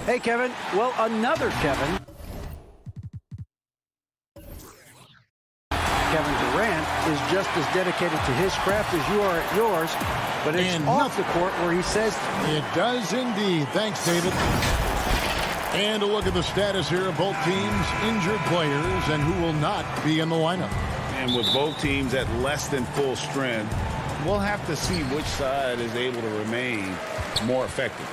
Hey, Kevin. Well, another Kevin. Kevin Durant is just as dedicated to his craft as you are at yours, but it's off the court where he says it does indeed. Thanks, David. And a look at the status here of both teams' injured players and who will not be in the lineup. And with both teams at less than full strength, we'll have to see which side is able to remain more effective.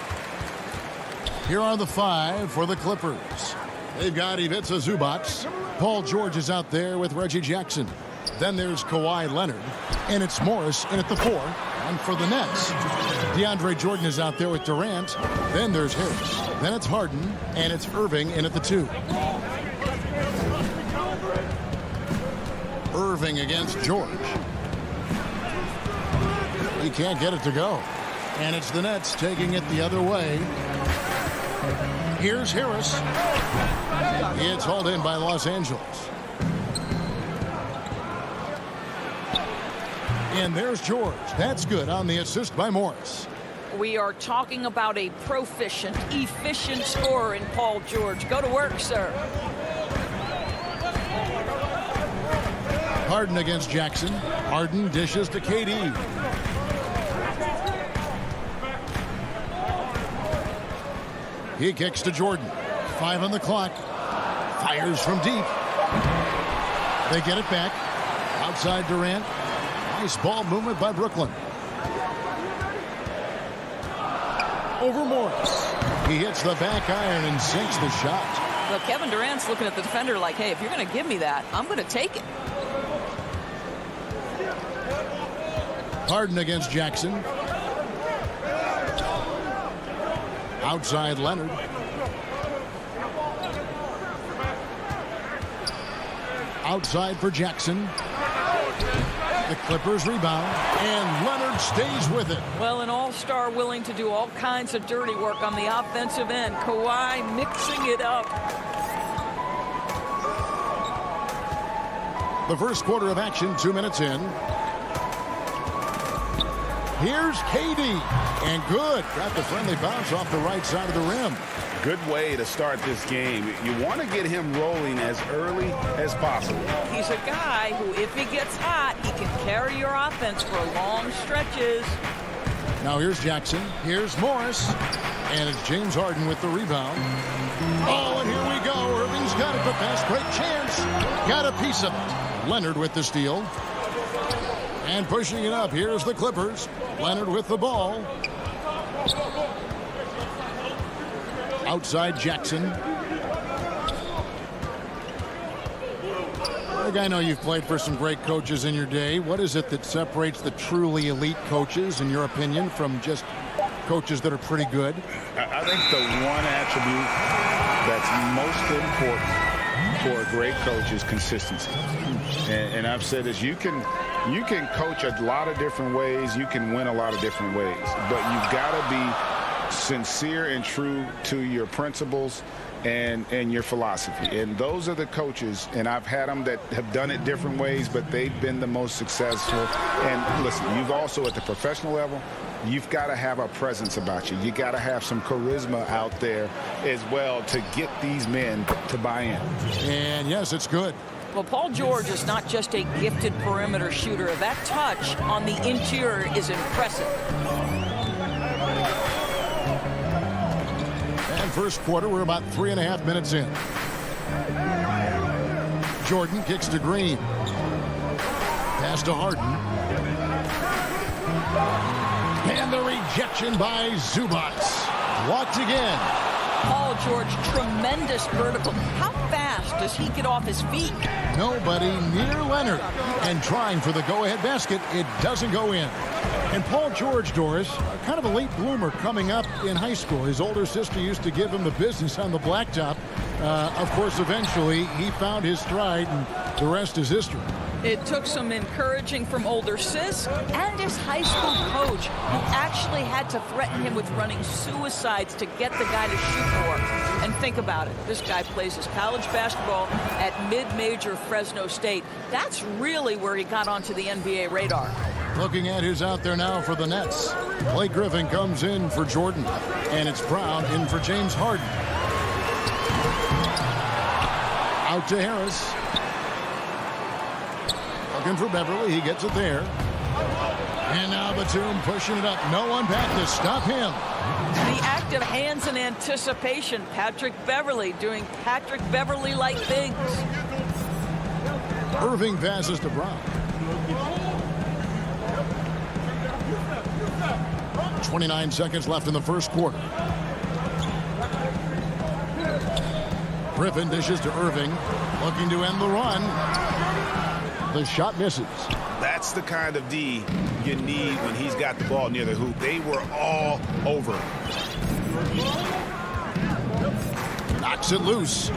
Here are the five for the Clippers. They've got Ivica Zubac. Paul George is out there with Reggie Jackson. Then there's Kawhi Leonard. And it's Morris in at the 4. And for the Nets, DeAndre Jordan is out there with Durant. Then there's Harris. Then it's Harden. And it's Irving in at the 2. Irving against George. He can't get it to go. And it's the Nets taking it the other way. Here's Harris. It's hauled in by Los Angeles. And there's George. That's good on the assist by Morris. We are talking about a proficient, efficient scorer in Paul George. Go to work, sir. Harden against Jackson. Harden dishes to KD. He kicks to Jordan. 5 on the clock. Fires from deep. They get it back. Outside Durant. Nice ball movement by Brooklyn. Over Morris. He hits the back iron and sinks the shot. Look, Kevin Durant's looking at the defender like, hey, if you're going to give me that, I'm going to take it. Harden against Jackson. Outside Leonard. Outside for Jackson. The Clippers rebound, and Leonard stays with it. Well, an all-star willing to do all kinds of dirty work on the offensive end. Kawhi mixing it up. The first quarter of action, 2 minutes in. Here's KD, and good. Got the friendly bounce off the right side of the rim. Good way to start this game. You want to get him rolling as early as possible. He's a guy who, if he gets hot, he can carry your offense for long stretches. Now here's Jackson. Here's Morris. And it's James Harden with the rebound. Oh, and here we go. Irving's got it. The fast break chance. Got a piece of it. Leonard with the steal. And pushing it up, here's the Clippers. Leonard with the ball. Outside Jackson. Greg, I know you've played for some great coaches in your day. What is it that separates the truly elite coaches, in your opinion, from just coaches that are pretty good? I think the one attribute that's most important for a great coach is consistency. And I've said this, you can coach a lot of different ways, you can win a lot of different ways, but you've got to be sincere and true to your principles and your philosophy. And those are the coaches, and I've had them that have done it different ways, but they've been the most successful. And listen, you've also at the professional level, you've got to have a presence about you. You got to have some charisma out there as well to get these men to buy in. And yes, it's good. Well, Paul George is not just a gifted perimeter shooter. That touch on the interior is impressive. And first quarter, we're about 3.5 minutes in. Jordan kicks to Green. Pass to Harden. And the rejection by Zubats. Blocked again. Paul George, tremendous vertical. How fast does he get off his feet? Nobody near Leonard. And trying for the go-ahead basket, it doesn't go in. And Paul George, Doris, kind of a late bloomer coming up in high school. His older sister used to give him the business on the blacktop. Of course, eventually, he found his stride, and the rest is history. It took some encouraging from older sis and his high school coach, who actually had to threaten him with running suicides to get the guy to shoot more. And think about it. This guy plays his college basketball at mid-major Fresno State. That's really where he got onto the NBA radar. Looking at who's out there now for the Nets. Blake Griffin comes in for Jordan. And it's Brown in for James Harden. Out to Harris. Looking for Beverly. He gets it there. And now Batum pushing it up. No one back to stop him. The act of hands in anticipation. Patrick Beverly doing Patrick Beverly-like things. Irving passes to Brown. 29 seconds left in the first quarter. Griffin dishes to Irving. Looking to end the run. The shot misses. That's the kind of D you need when he's got the ball near the hoop. They were all over. Knocks it loose.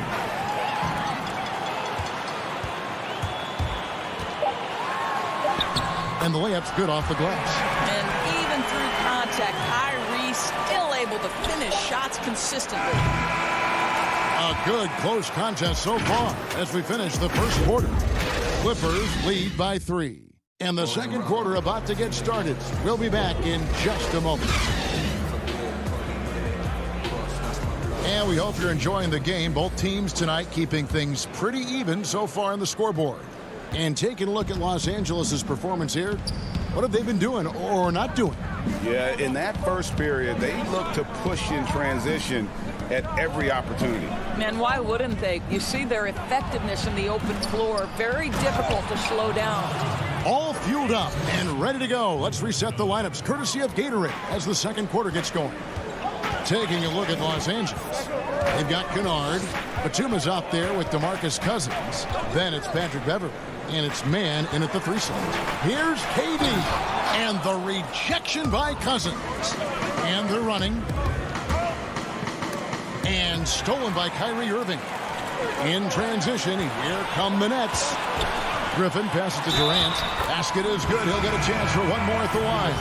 And the layup's good off the glass. And even through contact, Kyrie still able to finish shots consistently. A good close contest so far as we finish the first quarter. Clippers lead by 3. And the second quarter about to get started. We'll be back in just a moment. And we hope you're enjoying the game. Both teams tonight keeping things pretty even so far on the scoreboard. And taking a look at Los Angeles' performance here, what have they been doing or not doing? Yeah, in that first period, they looked to push in transition at every opportunity. Man, why wouldn't they? You see their effectiveness in the open floor. Very difficult to slow down. All fueled up and ready to go. Let's reset the lineups courtesy of Gatorade as the second quarter gets going. Taking a look at Los Angeles. They've got Kennard. Batuma's out there with DeMarcus Cousins. Then it's Patrick Beverly. And it's man in at the 3 slot. Here's KD. And the rejection by Cousins. And they're running. And stolen by Kyrie Irving. In transition, here come the Nets. Griffin passes to Durant. Basket is good. He'll get a chance for one more at the line.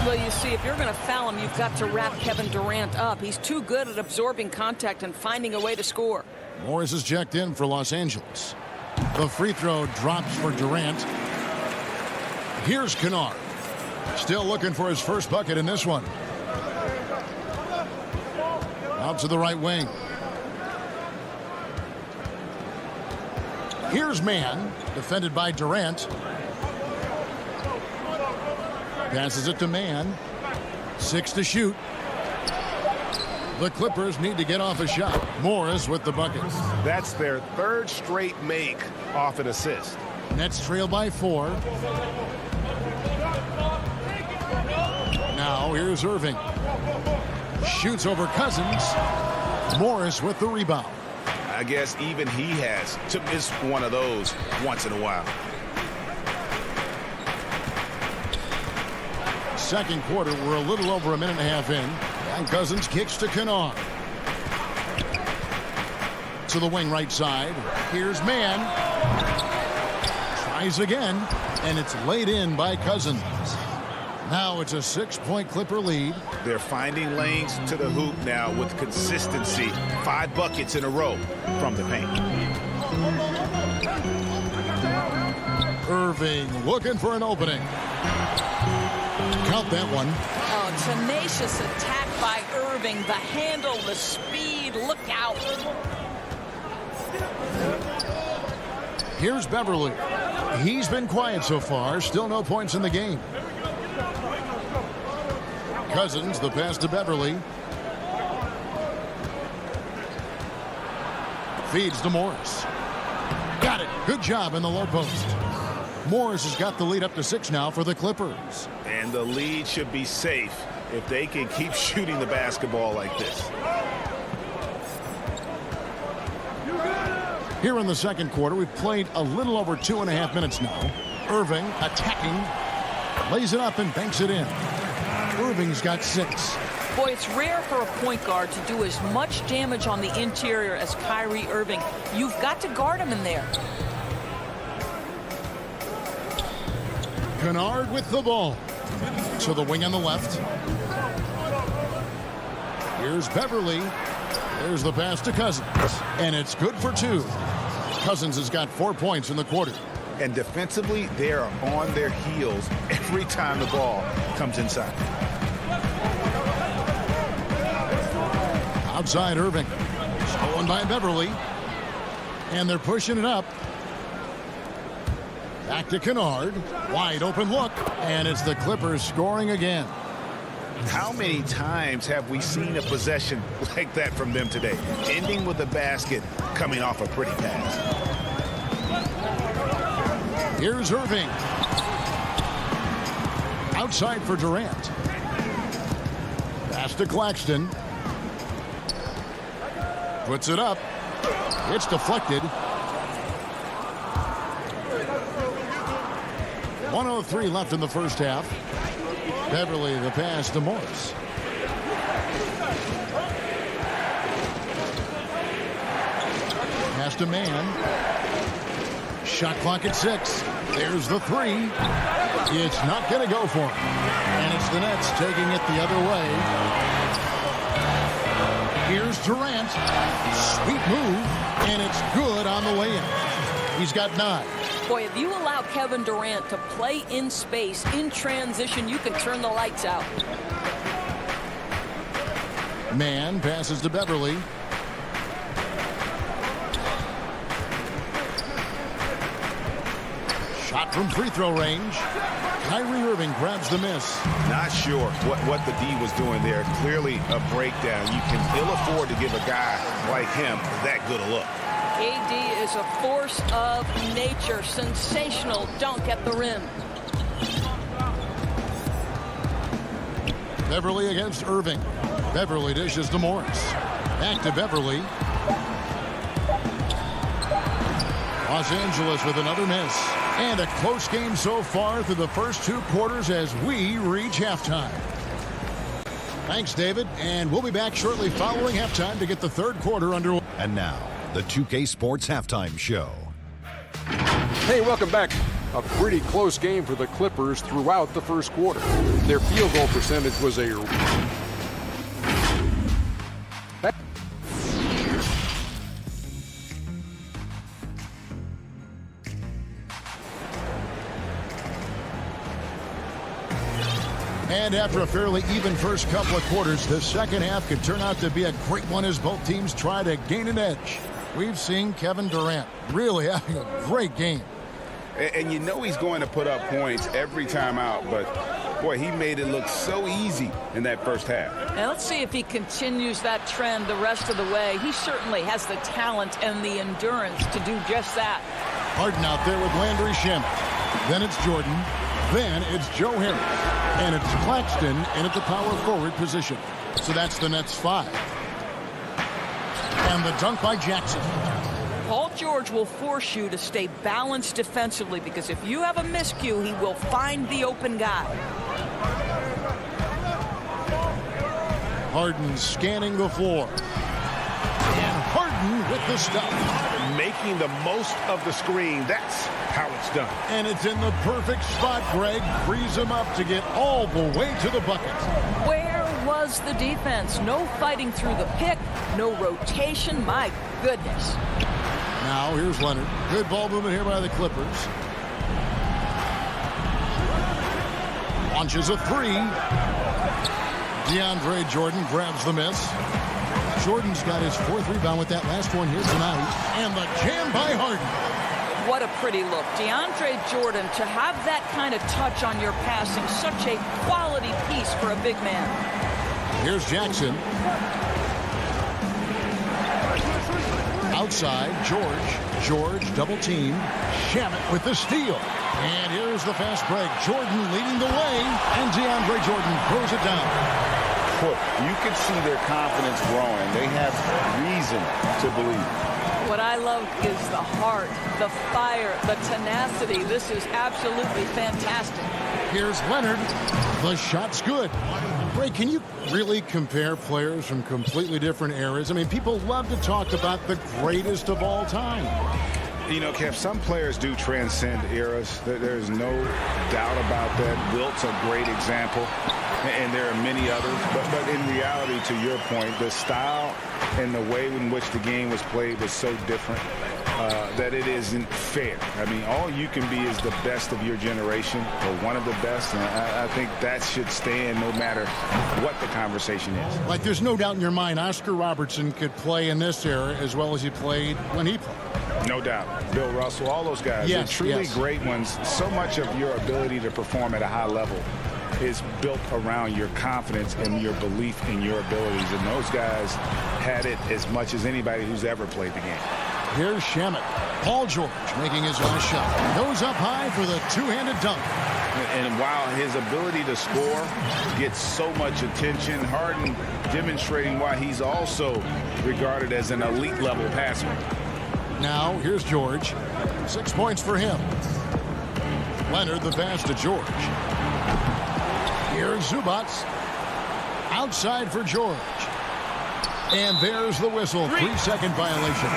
Well, you see, if you're going to foul him, you've got to wrap Kevin Durant up. He's too good at absorbing contact and finding a way to score. Morris is checked in for Los Angeles. The free throw drops for Durant. Here's Kennard. Still looking for his first bucket in this one. Out to the right wing. Here's man, defended by Durant. Passes it to man. 6 to shoot. The Clippers need to get off a shot. Morris with the bucket. That's their 3rd straight make off an assist. Nets trail by 4. Now here's Irving. Shoots over Cousins. Morris with the rebound. I guess even he has to miss one of those once in a while. Second quarter, we're a little over a minute and a half in. And Cousins kicks to Kennard. To the wing right side. Here's Mann. Tries again. And it's laid in by Cousins. Now it's a 6-point Clipper lead. They're finding lanes to the hoop now with consistency. 5 buckets in a row from the paint. Irving looking for an opening. Count that one. Oh, tenacious attack by Irving. The handle, the speed. Look out. Here's Beverly. He's been quiet so far. Still no points in the game. Cousins, the pass to Beverly. Feeds to Morris. Got it. Good job in the low post. Morris has got the lead up to 6 now for the Clippers. And the lead should be safe if they can keep shooting the basketball like this. Here in the second quarter, we've played a little over 2.5 minutes now. Irving attacking. Lays it up and banks it in. Irving's got 6. Boy, it's rare for a point guard to do as much damage on the interior as Kyrie Irving. You've got to guard him in there. Kennard with the ball. To the wing on the left. Here's Beverly. There's the pass to Cousins. And it's good for 2. Cousins has got 4 points in the quarter. And defensively, they are on their heels every time the ball comes inside. Outside Irving. Stolen by Beverly. And they're pushing it up. Back to Kennard. Wide open look. And it's the Clippers scoring again. How many times have we seen a possession like that from them today? Ending with a basket, coming off a pretty pass. Here's Irving. Outside for Durant. Pass to Claxton. Puts it up. It's deflected. 1:03 left in the first half. Beverly the pass to Morris. Pass to Mann. Shot clock at 6. There's the 3. It's not going to go for him. And it's the Nets taking it the other way. Here's Durant. Sweet move. And it's good on the way in. He's got 9. Boy, if you allow Kevin Durant to play in space, in transition, you can turn the lights out. Mann passes to Beverly. Shot from free throw range. Kyrie Irving grabs the miss. Not sure what the D was doing there. Clearly a breakdown. You can ill afford to give a guy like him that good a look. AD is a force of nature. Sensational dunk at the rim. Beverly against Irving. Beverly dishes to Morris. Back to Beverly. Los Angeles with another miss. And a close game so far through the first 2 quarters as we reach halftime. Thanks, David. And we'll be back shortly following halftime to get the third quarter underway. And now, the 2K Sports Halftime Show. Hey, welcome back. A pretty close game for the Clippers throughout the first quarter. Their field goal percentage was a... And after a fairly even first couple of quarters, the second half could turn out to be a great one as both teams try to gain an edge. We've seen Kevin Durant really having a great game. And you know he's going to put up points every time out, but boy, he made it look so easy in that first half. Now let's see if he continues that trend the rest of the way. He certainly has the talent and the endurance to do just that. Harden out there with Landry Shamet. Then it's Jordan. Then it's Joe Harris. And it's Claxton in at the power forward position. So that's the Nets 5. And the dunk by Jackson. Paul George will force you to stay balanced defensively, because if you have a miscue, he will find the open guy. Harden scanning the floor. And Harden with the stuff. Making the most of the screen. That's how it's done. And it's in the perfect spot, Greg. Frees him up to get all the way to the bucket. Where was the defense? No fighting through the pick, no rotation. My goodness. Now here's Leonard. Good ball movement here by the Clippers. Launches a three. DeAndre Jordan grabs the miss. Jordan's got his 4th rebound with that last one here tonight. And the jam by Harden. What a pretty look. DeAndre Jordan, to have that kind of touch on your passing, such a quality piece for a big man. Here's Jackson. Outside, George double team. Shamet with the steal. And here's the fast break. Jordan leading the way. And DeAndre Jordan throws it down. You can see their confidence growing. They have reason to believe. What I love is the heart, the fire, the tenacity. This is absolutely fantastic. Here's Leonard. The shot's good. Ray, can you really compare players from completely different eras? I mean, people love to talk about the greatest of all time. You know, Kev, some players do transcend eras. There's no doubt about that. Wilt's a great example, and there are many others. But in reality, to your point, the style and the way in which the game was played was so different that it isn't fair. I mean, all you can be is the best of your generation, or one of the best, and I think that should stand no matter what the conversation is. Like, there's no doubt in your mind Oscar Robertson could play in this era as well as he played when he played. No doubt. Bill Russell, all those guys. Yes, They're truly yes. great ones. So much of your ability to perform at a high level is built around your confidence and your belief in your abilities. And those guys had it as much as anybody who's ever played the game. Here's Shamet. Paul George making his last shot. Goes up high for the two-handed dunk. And while his ability to score gets so much attention, Harden demonstrating why he's also regarded as an elite level passer. Now, here's George. 6 points for him. Leonard, the pass to George. Here's Zubats. Outside for George. And there's the whistle. 3-second violation.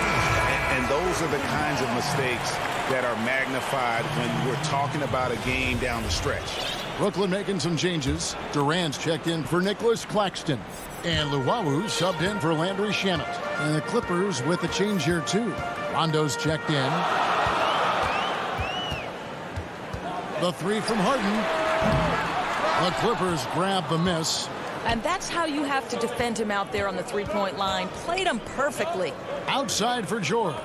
And those are the kinds of mistakes that are magnified when we're talking about a game down the stretch. Brooklyn making some changes. Durant's checked in for Nicholas Claxton. And Luwawu subbed in for Landry Shamet. And the Clippers with a change here, too. Rondo's checked in. The three from Harden. The Clippers grab the miss. And that's how you have to defend him out there on the three-point line. Played him perfectly. Outside for George.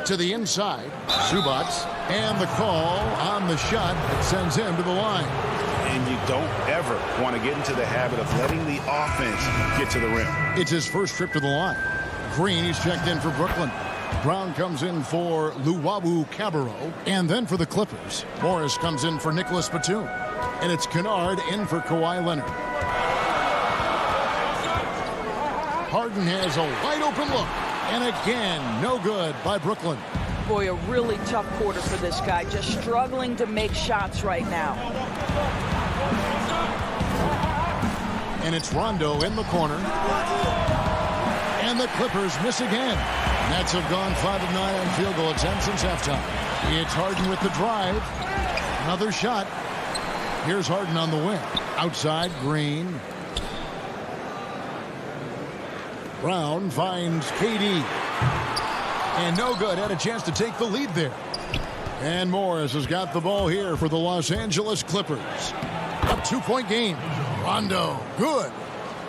To the inside. Zubats. And the call on the shot that sends him to the line. And you don't ever want to get into the habit of letting the offense get to the rim. It's his first trip to the line. Green, he's checked in for Brooklyn. Brown comes in for Luwawu Cabarro. And then for the Clippers, Morris comes in for Nicholas Batum. And it's Kennard in for Kawhi Leonard. Harden has a wide open look. And again, no good by Brooklyn. Boy, a really tough quarter for this guy. Just struggling to make shots right now. And it's Rondo in the corner. And the Clippers miss again. Nets have gone 5 of 9 on field goal attempts since halftime. It's Harden with the drive. Another shot. Here's Harden on the wing. Outside, Green. Brown finds KD. And no good. Had a chance to take the lead there. And Morris has got the ball here for the Los Angeles Clippers. A 2-point game. Rondo, good.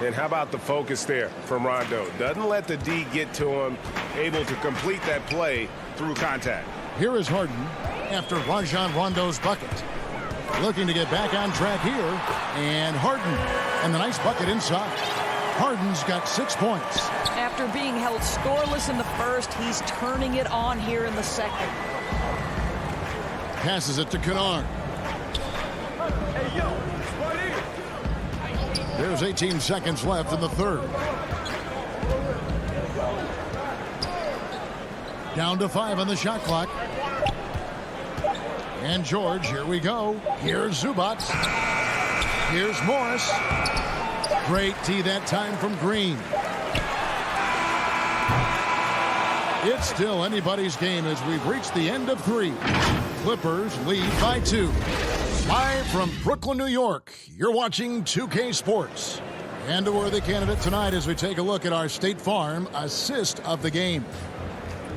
And how about the focus there from Rondo? Doesn't let the D get to him, able to complete that play through contact. Here is Harden after Rajon Rondo's bucket. Looking to get back on track here. And Harden. And the nice bucket inside. Harden's got 6 points. After being held scoreless in the first, he's turning it on here in the second. Passes it to Kennard. There's 18 seconds left in the third. Down to 5 on the shot clock. And George, here we go. Here's Zubats. Here's Morris. Great tee that time from Green. It's still anybody's game as we've reached the end of 3. Clippers lead by 2. Live from Brooklyn, New York, you're watching 2K Sports. And a worthy candidate tonight as we take a look at our State Farm assist of the game.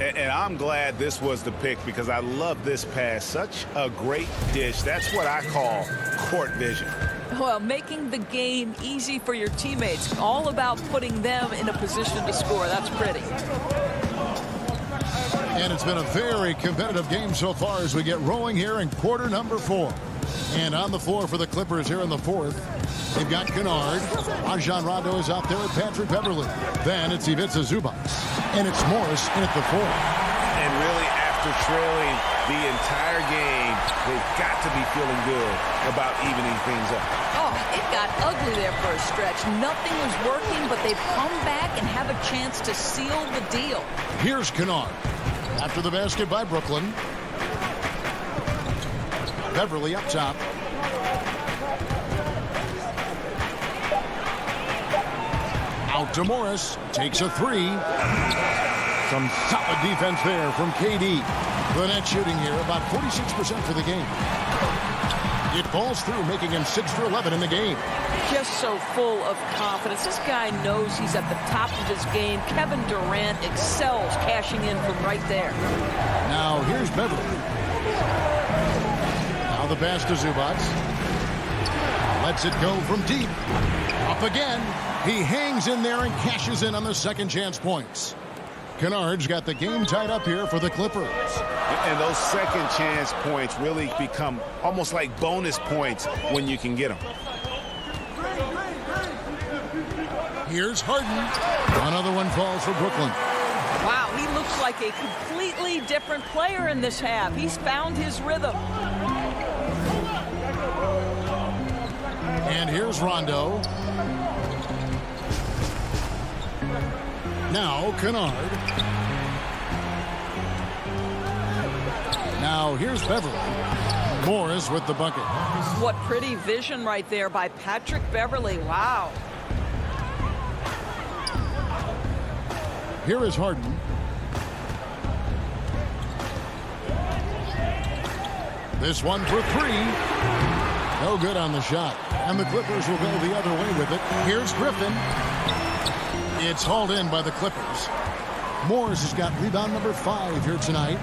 And I'm glad this was the pick because I love this pass. Such a great dish. That's what I call court vision. Well, making the game easy for your teammates. All about putting them in a position to score. That's pretty. And it's been a very competitive game so far as we get rolling here in quarter number 4. And on the floor for the Clippers here in the 4th, they've got Kennard. Rajon Rondo is out there with Patrick Beverly. Then it's Ivica Zubac. And it's Morris in at the 4th. And really, after trailing the entire game, they've got to be feeling good about evening things up. Oh, it got ugly there for a stretch. Nothing was working, but they've come back and have a chance to seal the deal. Here's Kennard. After the basket by Brooklyn. Beverly up top. Out to Morris. Takes a 3. Some solid defense there from KD. The net shooting here about 46% for the game. It falls through, making him 6 for 11 in the game. Just so full of confidence. This guy knows he's at the top of his game. Kevin Durant excels cashing in from right there. Now here's Beverly. Now the pass to Zubac. Lets it go from deep. Up again. He hangs in there and cashes in on the second chance points. Kennard's got the game tied up here for the Clippers. And those second chance points really become almost like bonus points when you can get them. Here's Harden. Another one falls for Brooklyn. Wow, he looks like a completely different player in this half. He's found his rhythm. And here's Rondo. Now Kennard. Now here's Beverly. Morris with the bucket. What pretty vision right there by Patrick Beverly. Wow. Here is Harden. This one for 3. No good on the shot. And the Clippers will go the other way with it. Here's Griffin. It's hauled in by the Clippers. Morris has got rebound number 5 here tonight.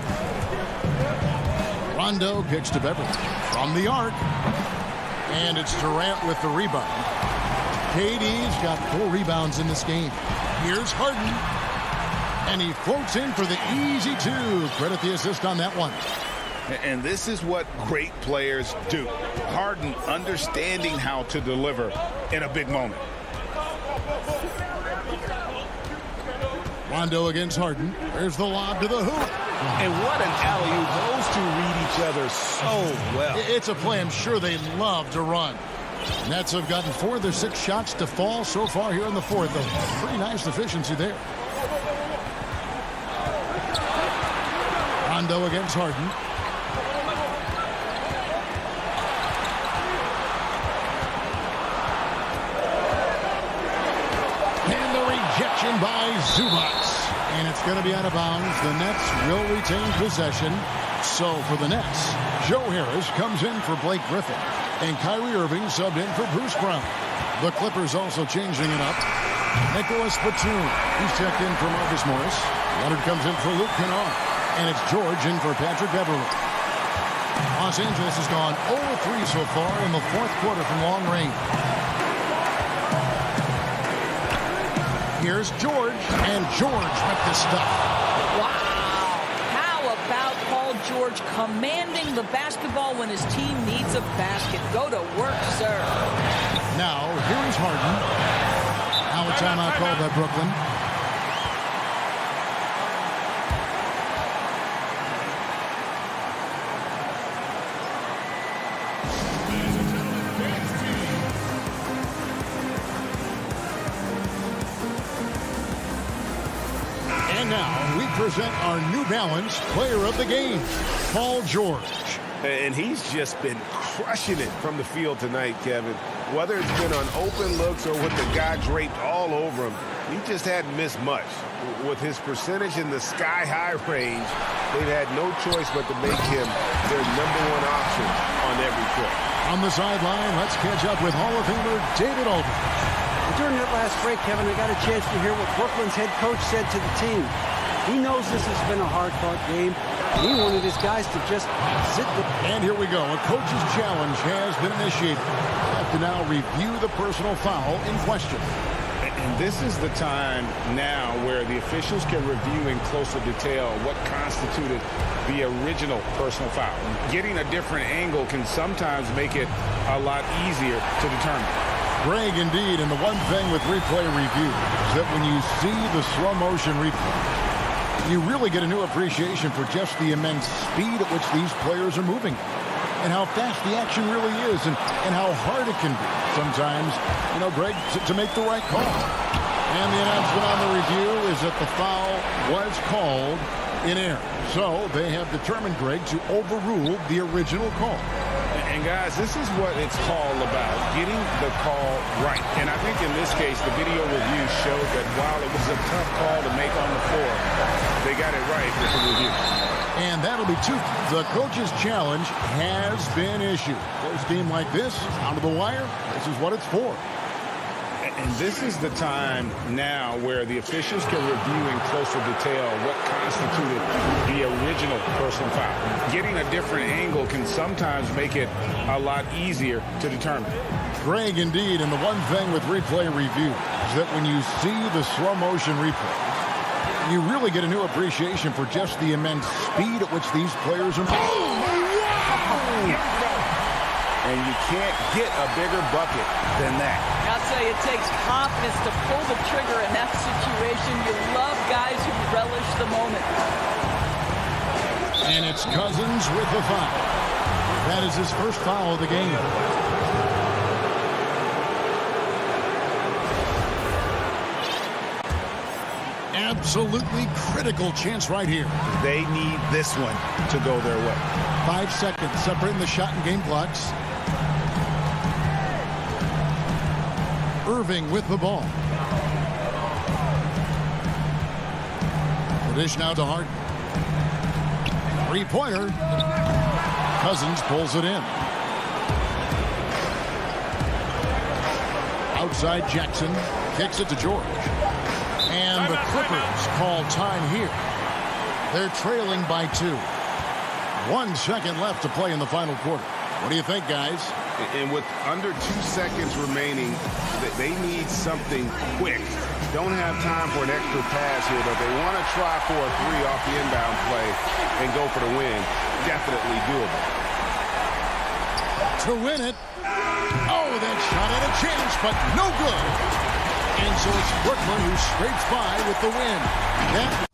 Rondo kicks to Beverly from the arc. And it's Durant with the rebound. KD's got 4 rebounds in this game. Here's Harden. And he floats in for the easy 2. Credit the assist on that one. And this is what great players do. Harden understanding how to deliver in a big moment. Rondo against Harden. There's the lob to the hoop. And what an alley-oop. Those two read each other so well. It's a play I'm sure they love to run. Nets have gotten 4 of their 6 shots to fall so far here in the 4th. A pretty nice efficiency there. Rondo against Harden. And the rejection by Zubac. And it's going to be out of bounds. The Nets will retain possession. So for the Nets, Joe Harris comes in for Blake Griffin. And Kyrie Irving subbed in for Bruce Brown. The Clippers also changing it up. Nicholas Batum. He's checked in for Marcus Morris. Leonard comes in for Luke Kennard. And it's George in for Patrick Beverly. Los Angeles has gone 0-3 so far in the 4th quarter from long range. Here's George, and George with the stuff. Wow. How about Paul George commanding the basketball when his team needs a basket? Go to work, sir. Now, here's Harden. Now a timeout called by Brooklyn. now, we present our New Balance Player of the Game, Paul George. And he's just been crushing it from the field tonight, Kevin. Whether it's been on open looks or with the guy draped all over him, he just hadn't missed much. With his percentage in the sky-high range, they've had no choice but to make him their #1 option on every play. On the sideline, let's catch up with Hall of Famer David Aldridge. During that last break, Kevin, I got a chance to hear what Brooklyn's head coach said to the team. He knows this has been a hard-fought game. He wanted his guys to just sit the... And here we go. A coach's challenge has been initiated. We have to now review the personal foul in question. And this is the time now where the officials can review in closer detail what constituted the original personal foul. Getting a different angle can sometimes make it a lot easier to determine. Greg, indeed, and the one thing with replay review is that when you see the slow motion replay, you really get a new appreciation for just the immense speed at which these players are moving and how fast the action really is and how hard it can be sometimes, Greg, to make the right call. And the announcement on the review is that the foul was called in error. So they have determined, Greg, to overrule the original call. And guys, this is what it's all about, getting the call right. And I think in this case, the video review showed that while it was a tough call to make on the floor, they got it right with the review. And that'll be two. The coach's challenge has been issued. Close game like this, out of the wire, this is what it's for. And this is the time now where the officials can review in closer detail what constituted the original personal foul. Getting a different angle can sometimes make it a lot easier to determine. Greg, indeed, and the one thing with replay review is that when you see the slow motion replay, you really get a new appreciation for just the immense speed at which these players are moving. And you can't get a bigger bucket than that. I'll say it takes confidence to pull the trigger in that situation. You love guys who relish the moment. And it's Cousins with the foul. That is his first foul of the game. Absolutely critical chance right here. They need this one to go their way. 5 seconds separating the shot and game clocks. Irving with the ball. The dish now to Harden. Three-pointer. Cousins pulls it in. Outside Jackson. Kicks it to George. And the Clippers call time here. They're trailing by 2. 1 second left to play in the final quarter. What do you think, guys? And with under 2 seconds remaining, they need something quick. Don't have time for an extra pass here, but they want to try for a 3 off the inbound play and go for the win. Definitely doable. To win it. Oh, that shot had a chance, but no good. And so it's Brooklyn who scrapes by with the win. That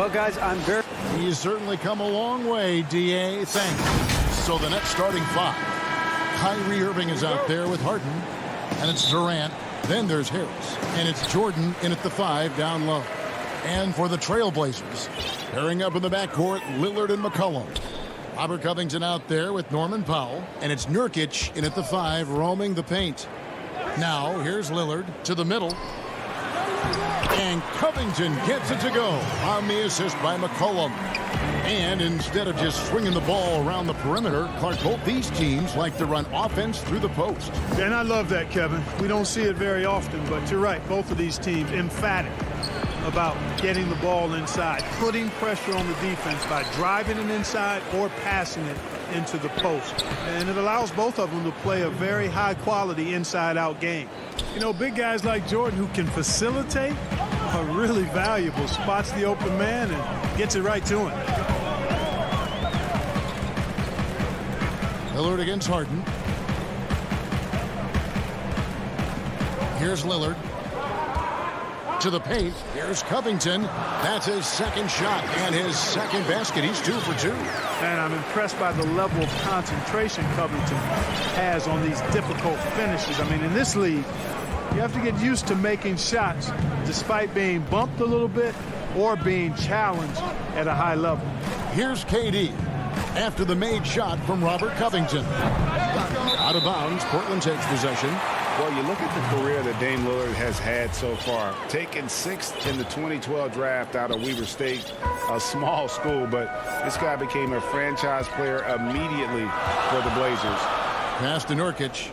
Well, guys, I'm very... He's certainly come a long way, D.A. Thanks. So the next starting five. Kyrie Irving is out there with Harden. And it's Durant. Then there's Harris. And it's Jordan in at the 5 down low. And for the Trailblazers, pairing up in the backcourt, Lillard and McCollum. Robert Covington out there with Norman Powell. And it's Nurkic in at the 5, roaming the paint. Now, here's Lillard to the middle. And Covington gets it to go on the assist by McCollum. And instead of just swinging the ball around the perimeter, Clark, both these teams like to run offense through the post. And I love that, Kevin. We don't see it very often, but you're right. Both of these teams emphatic about getting the ball inside, putting pressure on the defense by driving it inside or passing it into the post. And it allows both of them to play a very high-quality inside-out game. You know, big guys like Jordan who can facilitate are really valuable. Spots the open man and gets it right to him. Lillard against Harden. Here's Lillard. To the paint. Here's Covington. That's his second shot and his second basket. He's 2 for 2. And I'm impressed by the level of concentration Covington has on these difficult finishes. I mean, in this league, you have to get used to making shots despite being bumped a little bit or being challenged at a high level. Here's KD after the made shot from Robert Covington. Out of bounds, Portland takes possession. Well, you look at the career that Dame Lillard has had so far. Taken 6th in the 2012 draft out of Weber State, a small school, but this guy became a franchise player immediately for the Blazers. Pass to Nurkic.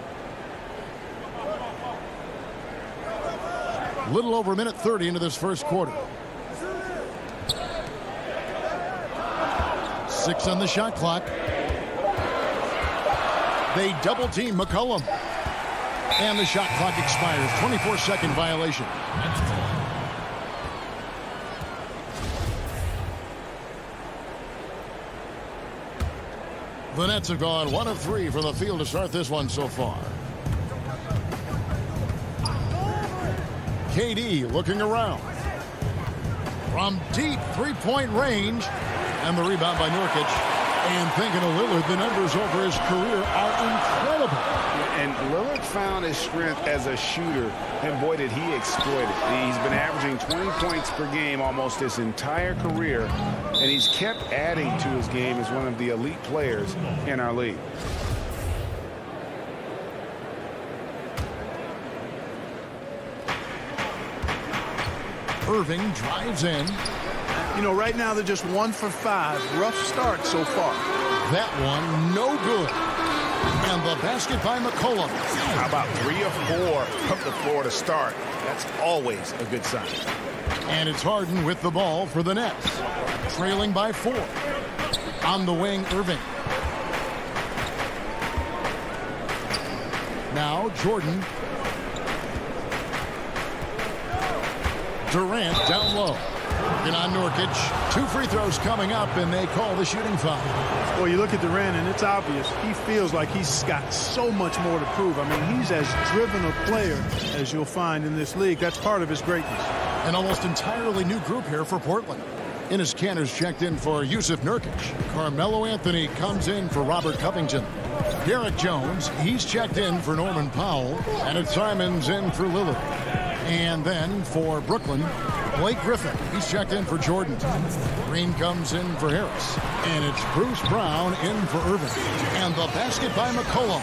Little over a minute 30 into this first quarter. 6 on the shot clock. They double team McCollum. And the shot clock expires. 24-second violation. The Nets have gone 1 of 3 from the field to start this one so far. KD looking around. From deep three-point range. And the rebound by Nurkic. And thinking of Lillard, the numbers over his career are incredible. And Lillard found his strength as a shooter, and boy, did he exploit it. He's been averaging 20 points per game almost his entire career, and he's kept adding to his game as one of the elite players in our league. Irving drives in. You know, right now they're just 1 for 5. Rough start so far. That one, no good. And the basket by McCollum. How about 3 of 4 from the floor to start? That's always a good sign. And it's Harden with the ball for the Nets. Trailing by 4. On the wing, Irving. Now Jordan. Durant down low. And on Nurkic, 2 free throws coming up, and they call the shooting foul. Well, you look at Durant, and it's obvious. He feels like he's got so much more to prove. I mean, he's as driven a player as you'll find in this league. That's part of his greatness. An almost entirely new group here for Portland. Enes Kanter's checked in for Yusuf Nurkic. Carmelo Anthony comes in for Robert Covington. Derek Jones, he's checked in for Norman Powell. And it's Simons in for Lillard. And then for Brooklyn, Blake Griffin. He's checked in for Jordan. Green comes in for Harris. And it's Bruce Brown in for Irving. And the basket by McCollum.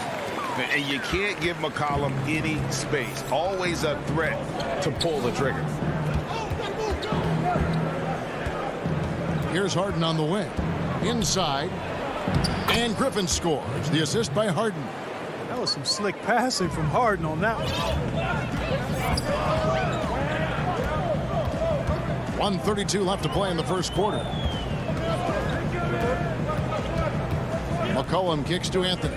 And you can't give McCollum any space. Always a threat to pull the trigger. Here's Harden on the wing. Inside. And Griffin scores. The assist by Harden. That was some slick passing from Harden on that one. 1:32 left to play in the first quarter. McCollum kicks to Anthony.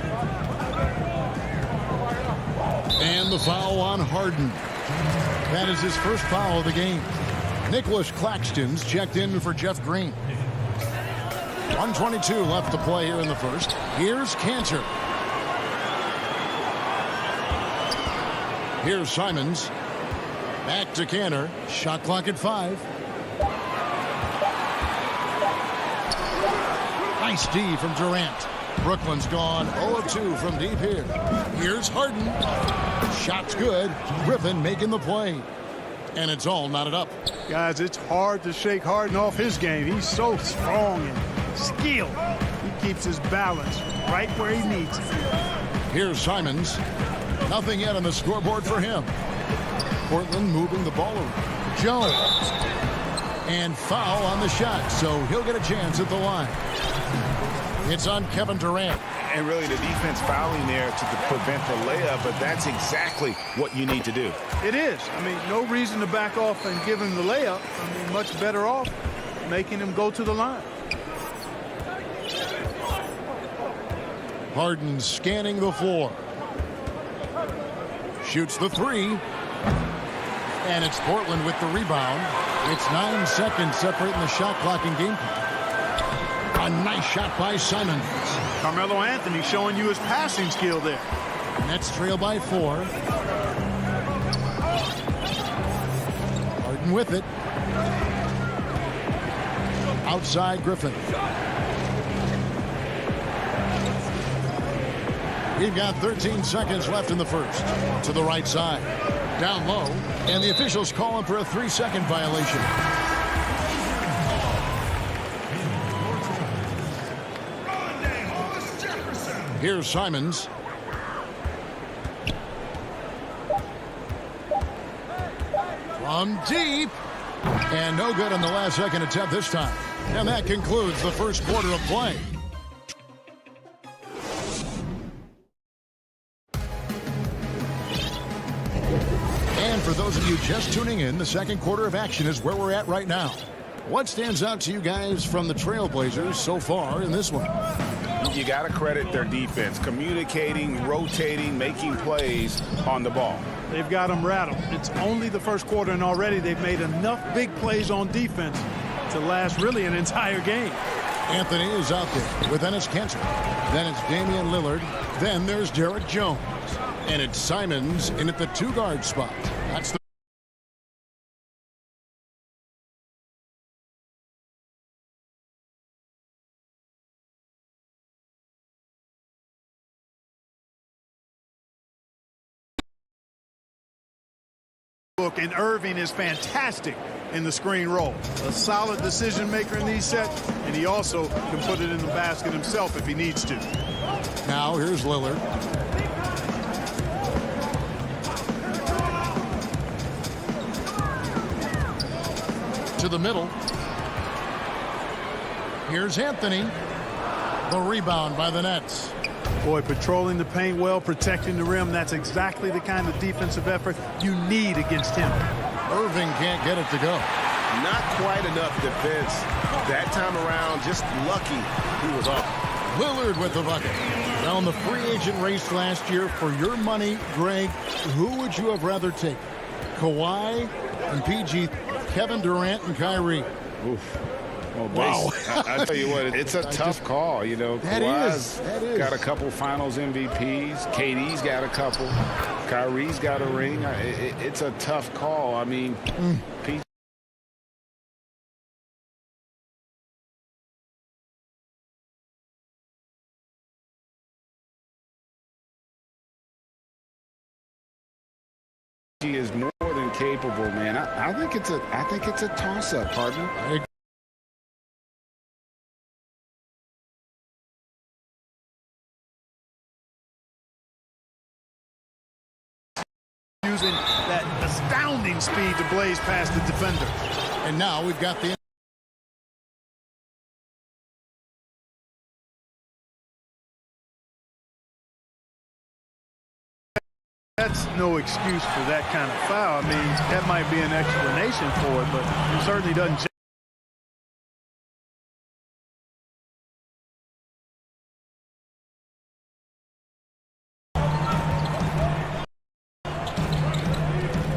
And the foul on Harden. That is his first foul of the game. Nicholas Claxton's checked in for Jeff Green. 1:22 left to play here in the first. Here's Kanter. Here's Simons. Back to Kanter. Shot clock at 5. Nice D from Durant. Brooklyn's gone 0 of 2 from deep here. Here's Harden. Shot's good. Griffin making the play. And it's all knotted up. Guys, it's hard to shake Harden off his game. He's so strong and skilled. He keeps his balance right where he needs it. Here's Simons. Nothing yet on the scoreboard for him. Portland moving the ball around. Jones. And foul on the shot, so he'll get a chance at the line. It's on Kevin Durant. And really the defense fouling there to prevent the layup, but that's exactly what you need to do. It is. I mean, no reason to back off and give him the layup. I mean, much better off making him go to the line. Harden scanning the floor. Shoots the three. And it's Portland with the rebound. It's 9 seconds separating the shot clock and game clock. A nice shot by Simons. Carmelo Anthony showing you his passing skill there. Nets trail by 4. Harden with it. Outside Griffin. We've got 13 seconds left in the first. To the right side. Down low. And the officials call him for a 3-second violation. Here's Simons. From deep. And no good on the last second attempt this time. And that concludes the first quarter of play. And for those of you just tuning in, the second quarter of action is where we're at right now. What stands out to you guys from the Trailblazers so far in this one? You got to credit their defense, communicating, rotating, making plays on the ball. They've got them rattled. It's only the first quarter, and already they've made enough big plays on defense to last really an entire game. Anthony is out there with Enes Kanter. Then it's Damian Lillard. Then there's Derek Jones. And it's Simons in at the 2-guard spot. That's the look, and Irving is fantastic in the screen roll. A solid decision maker in these sets, and he also can put it in the basket himself if he needs to. Now here's Lillard. To the middle. Here's Anthony. The rebound by the Nets. Boy, patrolling the paint well, protecting the rim. That's exactly the kind of defensive effort you need against him. Irving can't get it to go. Not quite enough defense that time around. Just lucky he was off. Lillard with the bucket. Now in the free agent race last year, for your money, Greg, who would you have rather take? Kawhi and PG, Kevin Durant and Kyrie. Oof. Well, wow. I tell you what, it's a tough call. You know, Kawhi's got a couple finals MVPs. KD's got a couple. Kyrie's got a ring. It's a tough call. I mean, PG. Is more than capable, man. I think it's a toss-up, partner. Using that astounding speed to blaze past the defender. And now we've got the That's no excuse for that kind of foul. I mean, that might be an explanation for it, but it certainly doesn't.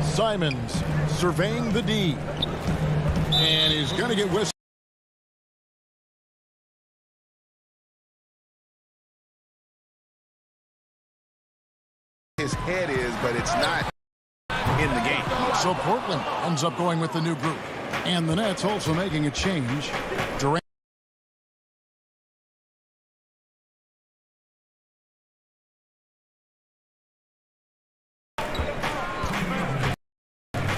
Simons surveying the D. And he's going to get whistled. His head is, but it's not in the game. So Portland ends up going with the new group. And the Nets also making a change. Durant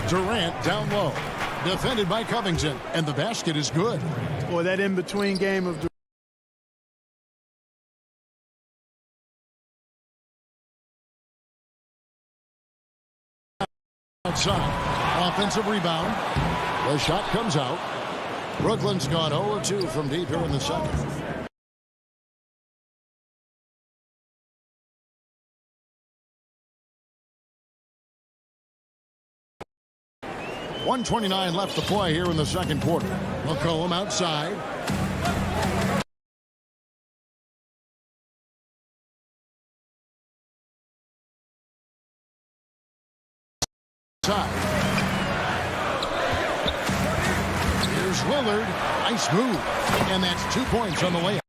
Durant down low. Defended by Covington. And the basket is good. Boy, that in-between game of outside. Offensive rebound. The shot comes out. Brooklyn's gone 0 of 2 from deep here in the second. .129 left to play here in the second quarter. McCollum outside. Here's Lillard. Nice move. And that's 2 points on the layup.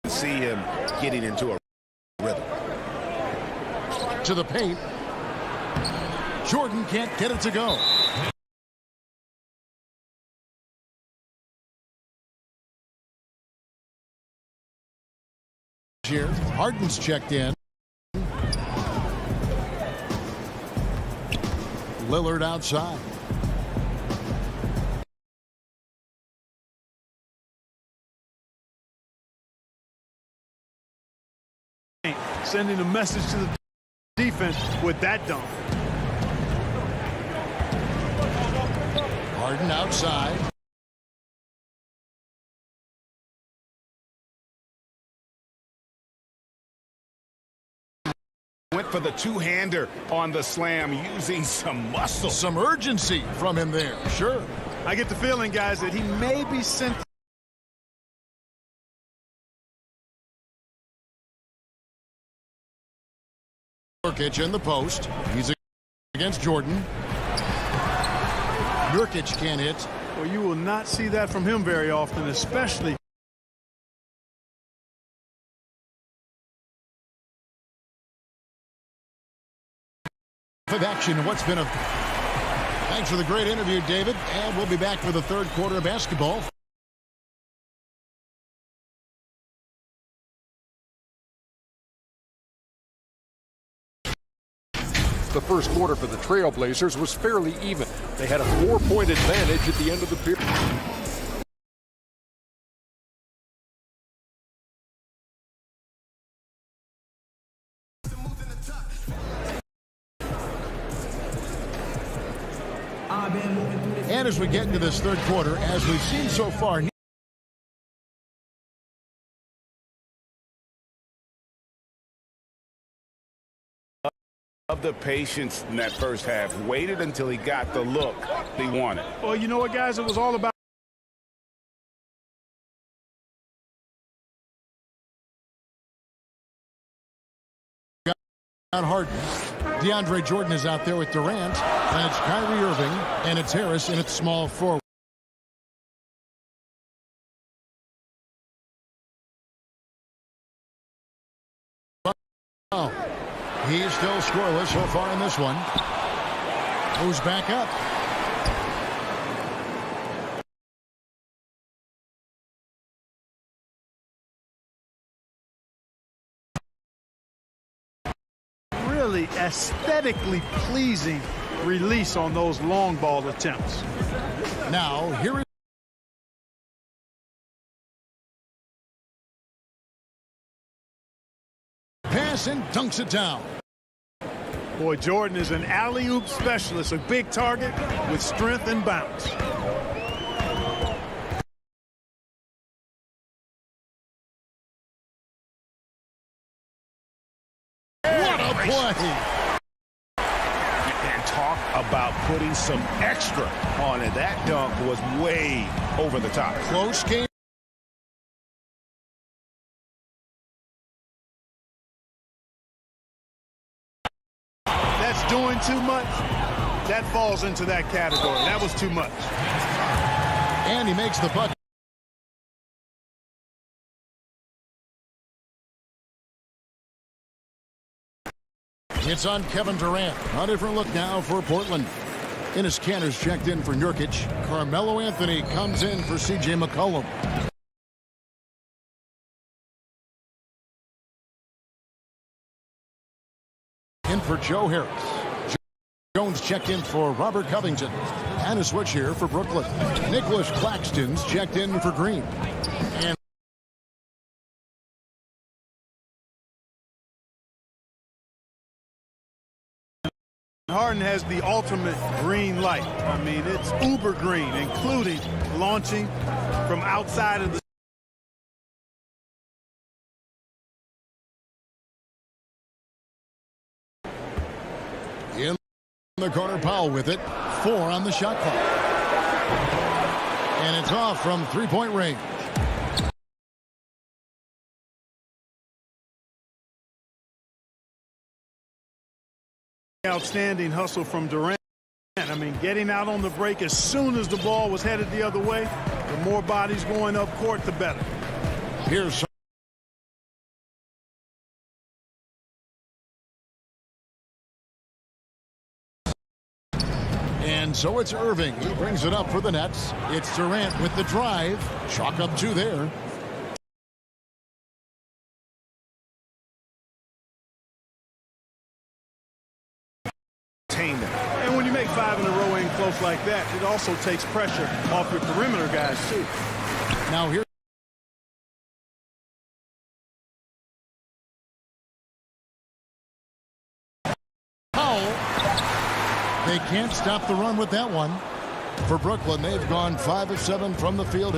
See him getting into a rhythm. To the paint. Jordan can't get it to go. Here, Harden's checked in. Lillard outside. sending a message to the defense with that dunk. Harden outside. Went for the two-hander on the slam, using some muscle. Some urgency from him there. Sure. I get the feeling, guys, that he may be sent. Nurkic in the post. He's against Jordan. Nurkic can't hit. Well, you will not see that from him very often, especially. Of action in what's been a... Thanks for the great interview, David. And we'll be back for the third quarter of basketball. The first quarter for the Trailblazers was fairly even. They had a 4-point advantage at the end of the period. And as we get into this third quarter, as we've seen so far, of the patience in that first half. Waited until he got the look he wanted. Well, you know what, guys? It was all about Harden. DeAndre Jordan is out there with Durant, and it's Kyrie Irving, and it's Harris, and it's small forward. Oh, he's still scoreless so far in this one. Moves back up. really aesthetically pleasing release on those long ball attempts. Now, here is pass and dunks it down. Boy, Jordan is an alley-oop specialist, a big target with strength and bounce. What a play! And talk about putting some extra on it. That dunk was way over the top. Close game. That's doing too much. That falls into that category. That was too much. And he makes the bucket. It's on Kevin Durant. A different look now for Portland. Enes Kanter's checked in for Nurkic. Carmelo Anthony comes in for C.J. McCollum. for Joe Harris. Jones checked in for Robert Covington. And a switch here for Brooklyn. Nicholas Claxton's checked in for Green. And Harden has the ultimate green light. I mean, it's uber green, including launching from outside of the in the corner, Powell with it. 4 on the shot clock. And it's off from three-point range. Outstanding hustle from Durant. I mean, getting out on the break as soon as the ball was headed the other way. The more bodies going up court, the better. Here's and so it's Irving. He brings it up for the Nets. It's Durant with the drive. Chalk up 2 there. And when you make 5 in a row in close like that, it also takes pressure off your perimeter guys, too. Now here. Powell. They can't stop the run with that one. For Brooklyn, they've gone 5 of 7 from the field.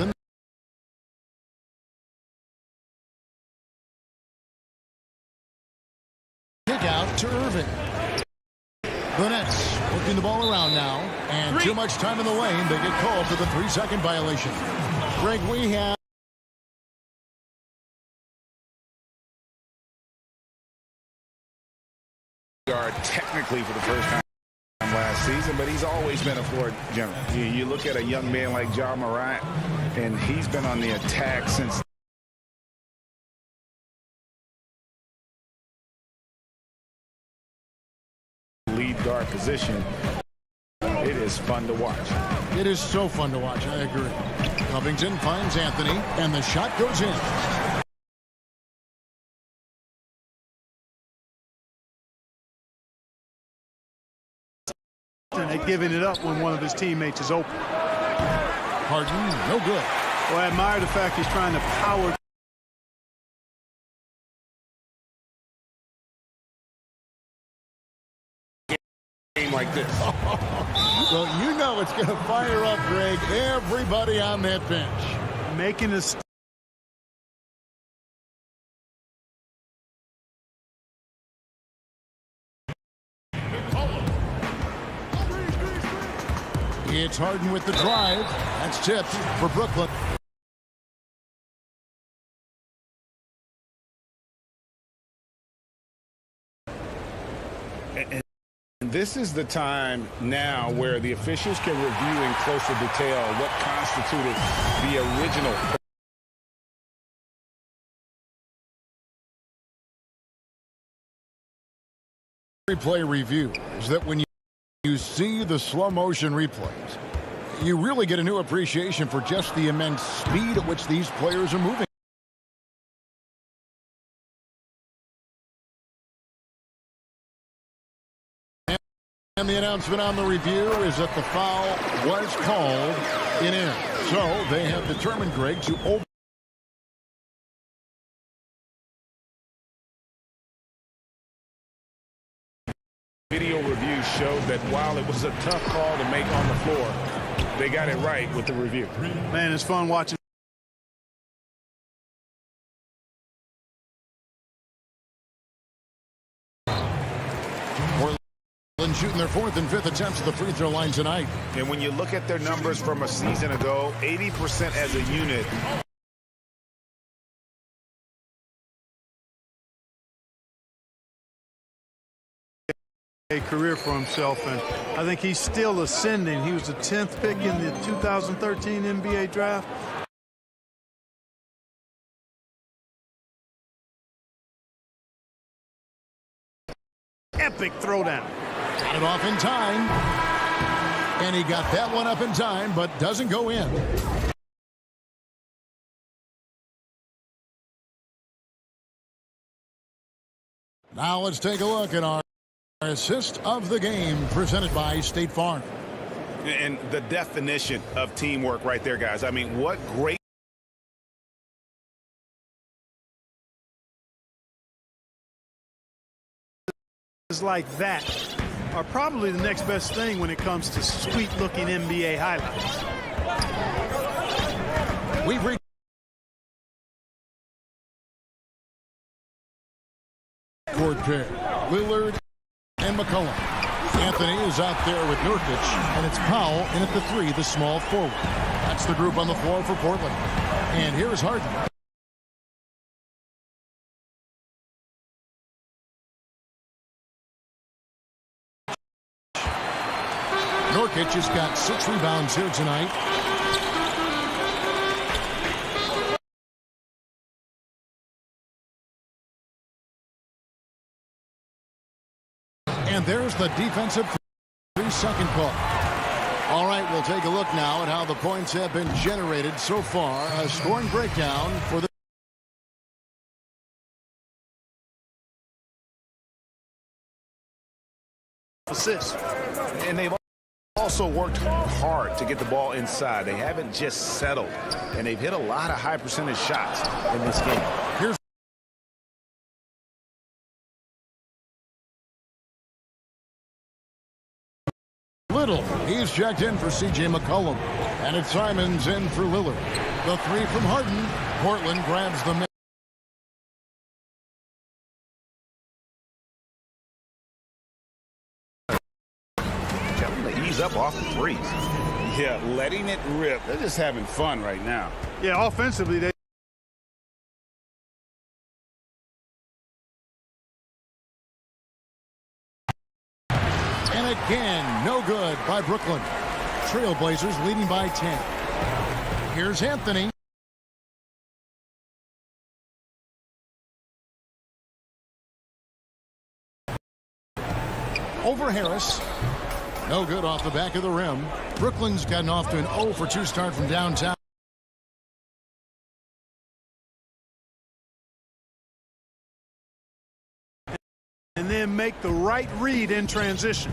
Kick out to Irving. The Nets working the ball around now, and too much time in the lane. They get called for the 3-second violation. Greg, we have guard technically for the first time last season, but he's always been a floor general. You look at a young man like Ja Morant, and he's been on the attack since lead guard position. It is fun to watch. It is so fun to watch. I agree. Covington finds Anthony, and the shot goes in. And giving it up when one of his teammates is open. Harden, no good. Well, I admire the fact he's trying to power like this. Well, you know it's going to fire up, Greg, everybody on that bench. Making a It's Harden with the drive. That's tipped for Brooklyn. And this is the time now where the officials can review in closer detail what constituted the original replay review is that when you see the slow motion replays, you really get a new appreciation for just the immense speed at which these players are moving. And the announcement on the review is that the foul was called in air. So they have determined, Greg, to over. Video review showed that while it was a tough call to make on the floor, they got it right with the review. Man, it's fun watching. Portland shooting their 4th and 5th attempts at the free throw line tonight. And when you look at their numbers from a season ago, 80% as a unit. A career for himself, and I think he's still ascending. He was the 10th pick in the 2013 NBA draft. Epic throwdown. Got it off in time. And he got that one up in time, but doesn't go in. Now let's take a look at our Assist of the game presented by State Farm. And the definition of teamwork right there, guys. I mean, what great like that are probably the next best thing when it comes to sweet-looking NBA highlights. We've reached court pair. Lillard and McCollum. Anthony is out there with Nurkic, and it's Powell in at the 3, the small forward. That's the group on the floor for Portland. And here's Harden. Nurkic has got 6 rebounds here tonight. And there's the defensive 3-second call. All right, we'll take a look now at how the points have been generated so far. A scoring breakdown for the assists. And they've also worked hard to get the ball inside. They haven't just settled. And they've hit a lot of high percentage shots in this game. Here's Little. He's checked in for C.J. McCollum. And it's Simons in for Lillard. The 3 from Harden. Portland grabs the middle. Ease up off the threes. Yeah, letting it rip. They're just having fun right now. Yeah, offensively, they And again, no good by Brooklyn. Trailblazers leading by 10. Here's Anthony. Over Harris. No good off the back of the rim. Brooklyn's gotten off to an 0 for 2 start from downtown. and then make the right read in transition.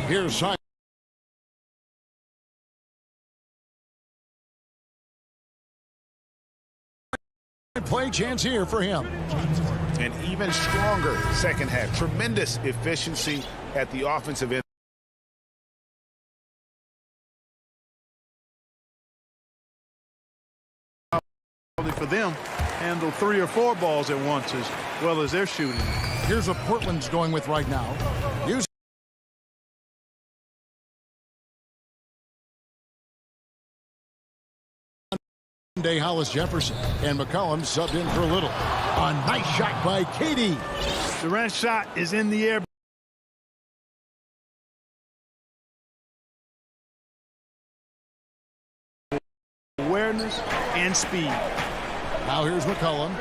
Here's Simon. Play chance here for him. An even stronger second half. Tremendous efficiency at the offensive end. For them, handle 3 or 4 balls at once as well as they're shooting. Here's what Portland's going with right now. Hollis Jefferson and McCollum subbed in for a little. A nice shot by Katie. Durant's shot is in the air. Awareness and speed. Now here's McCollum.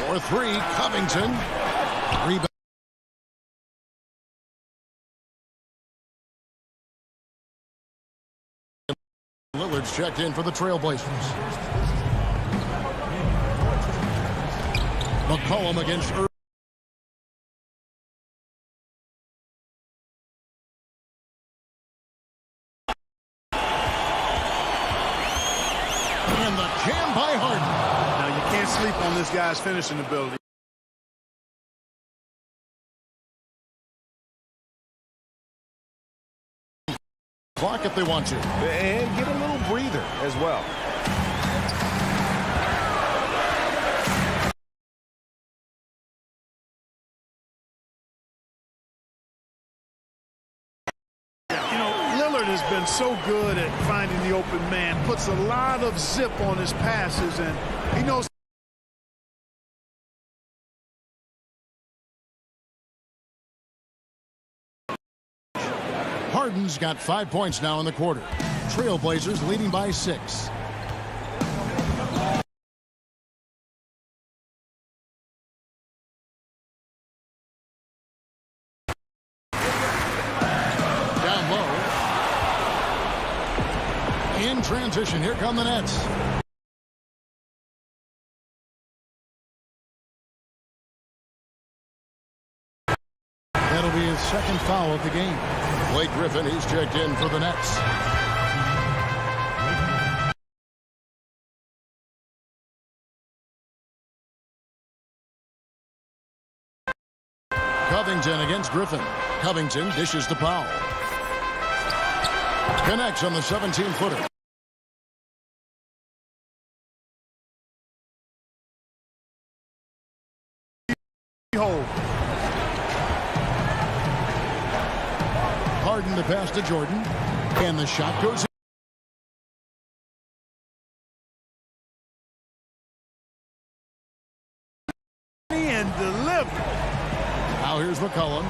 For 3, Covington. Rebound. Lillard's checked in for the Trailblazers. McCollum against Irving. And the jam by Harden. Now you can't sleep on this guy's finishing ability. Clock if they want to. And get a little breather as well. You know, Lillard has been so good at finding the open man, puts a lot of zip on his passes, and he knows. Harden's got 5 points now in the quarter. Trailblazers leading by 6. Down low. In transition, here come the Nets. second foul of the game. Blake Griffin, he's checked in for the Nets. Covington against Griffin. Covington dishes to Powell. Connects on the 17-footer. Harden the pass to Jordan. And the shot goes in. And delivered. Now here's McCollum.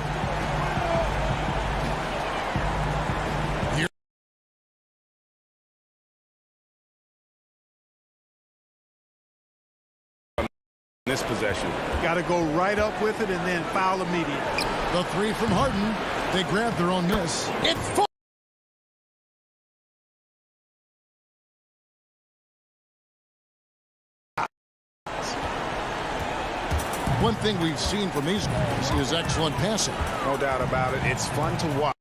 Here. This possession. Got to go right up with it and then foul immediately. The three from Harden. They grab their own miss. It's full. One thing we've seen from these guys is excellent passing. No doubt about it. It's fun to watch.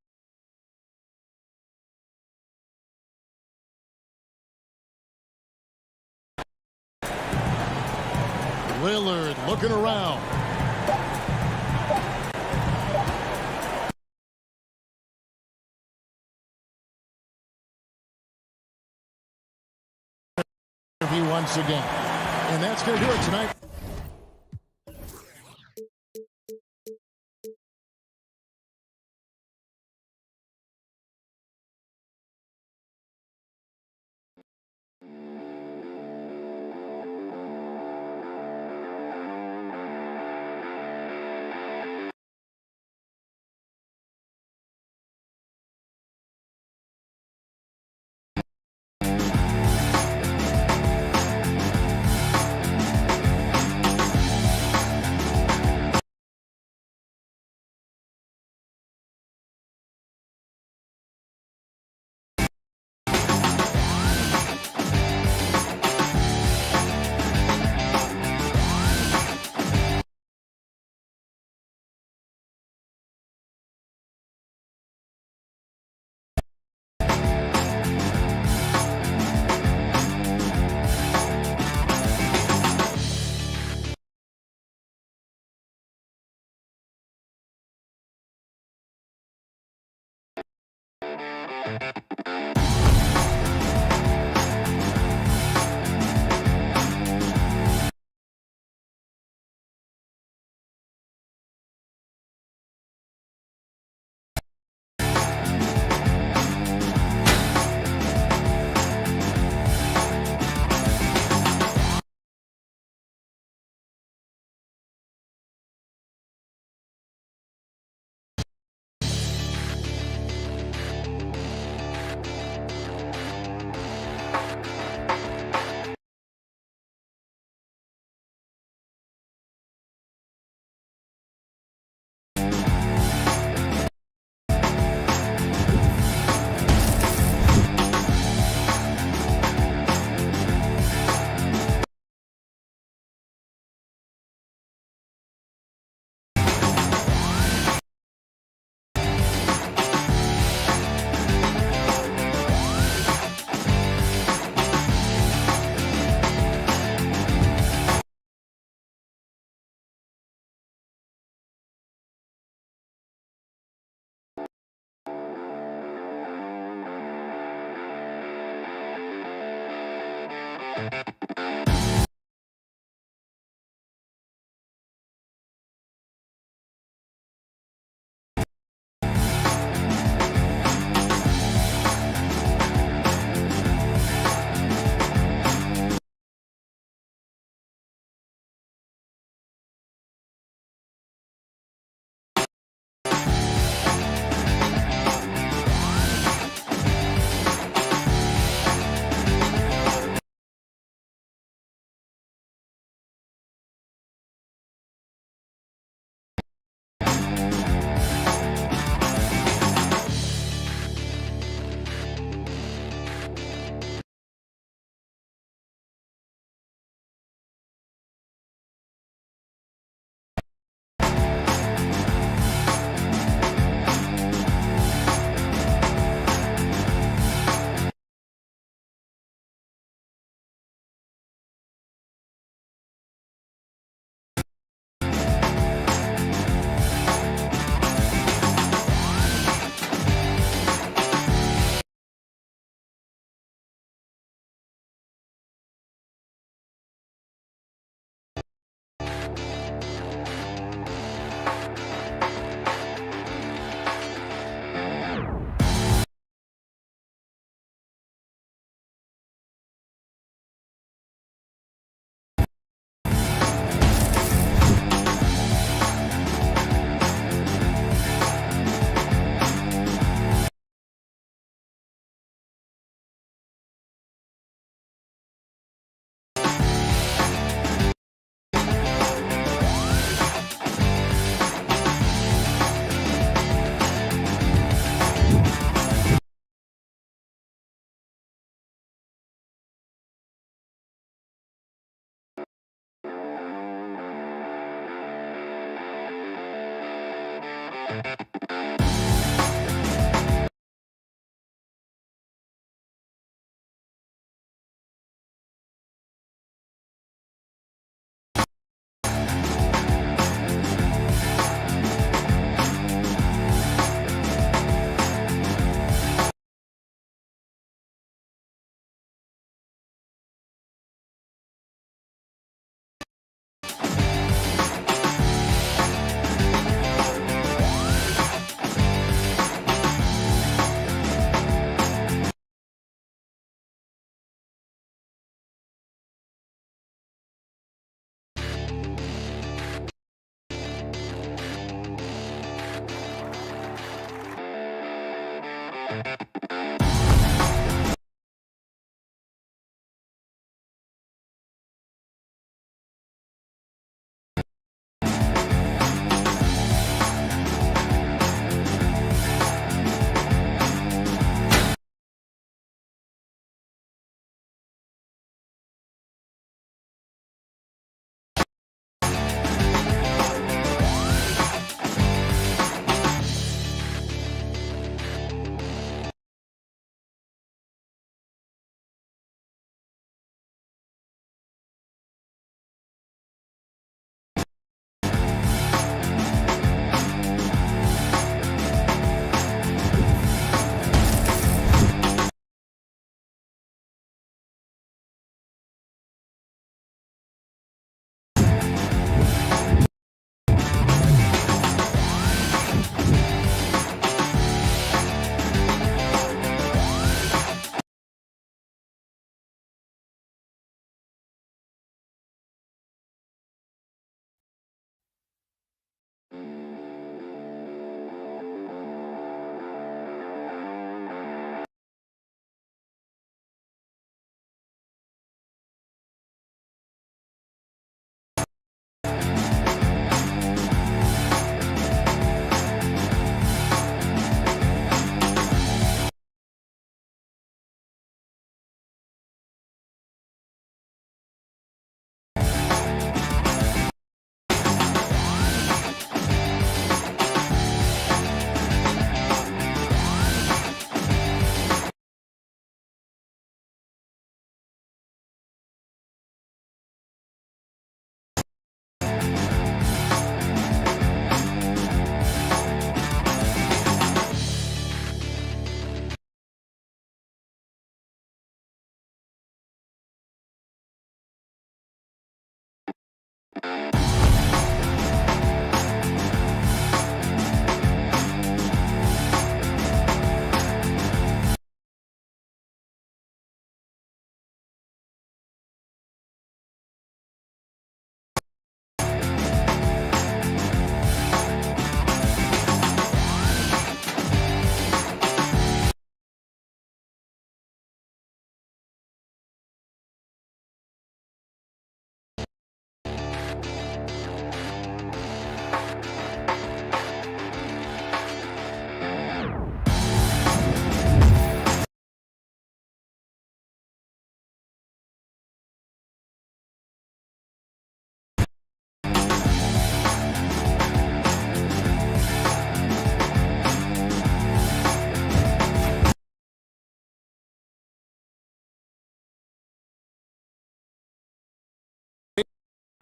Lillard looking around. Once again. And that's going to do it tonight.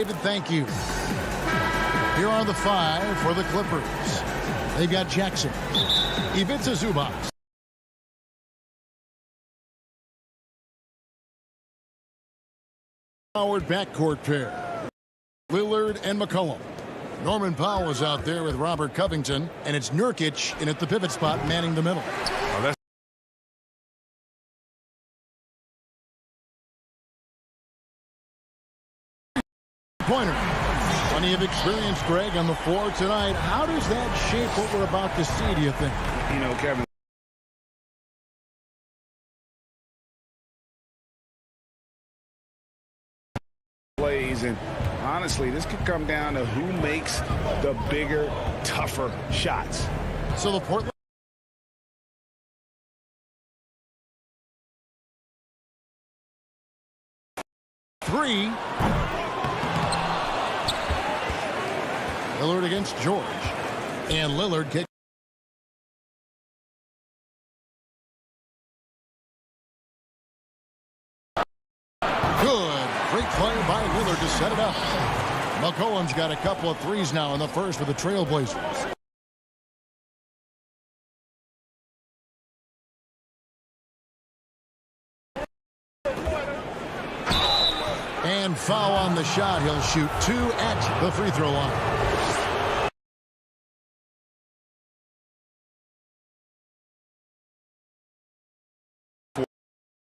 David, thank you. Here are the 5 for the Clippers. They've got Jackson, Ivica Zubac, Howard backcourt pair, Lillard and McCollum. Norman Powell is out there with Robert Covington, and it's Nurkic in at the pivot spot manning the middle. Oh, that's pointer. Plenty of experience, Greg, on the floor tonight. How does that shape what we're about to see, do you think? You know, Kevin, plays, and honestly, this could come down to who makes the bigger, tougher shots. So the Portland three. Lillard against George. And Lillard kicks. Good. Great play by Lillard to set it up. McCollum's got a couple of threes now in the first for the Trailblazers. And foul on the shot. He'll shoot 2 at the free throw line.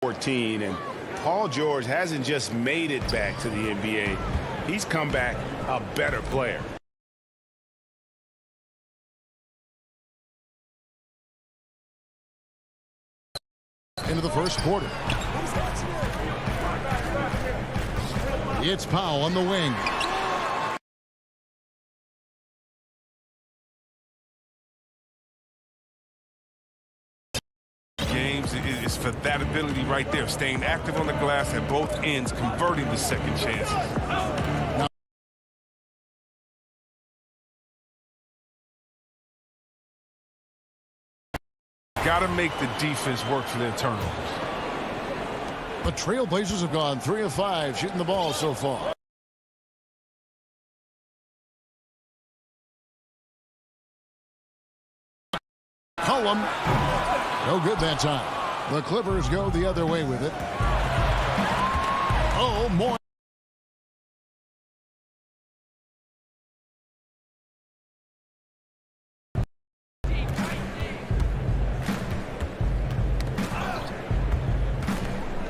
14, and Paul George hasn't just made it back to the NBA. He's come back a better player. Into the first quarter. It's Powell on the wing. Games is for that ability right there, staying active on the glass at both ends, converting the second chances. Got to make the defense work for their turnovers. The Trailblazers have gone 3 of 5 shooting the ball so far. Cullum. No good that time. The Clippers go the other way with it. Oh, more.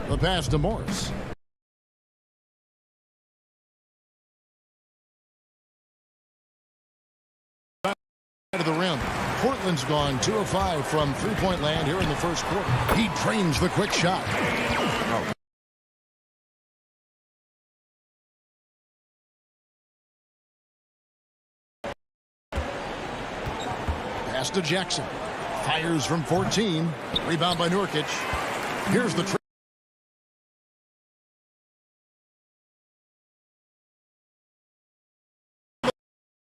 The pass to Morris. To the rim. Portland's gone 2 of 5 from three-point land here in the first quarter. He drains the quick shot. Oh. Pass to Jackson. Fires from 14. Rebound by Nurkic. Here's the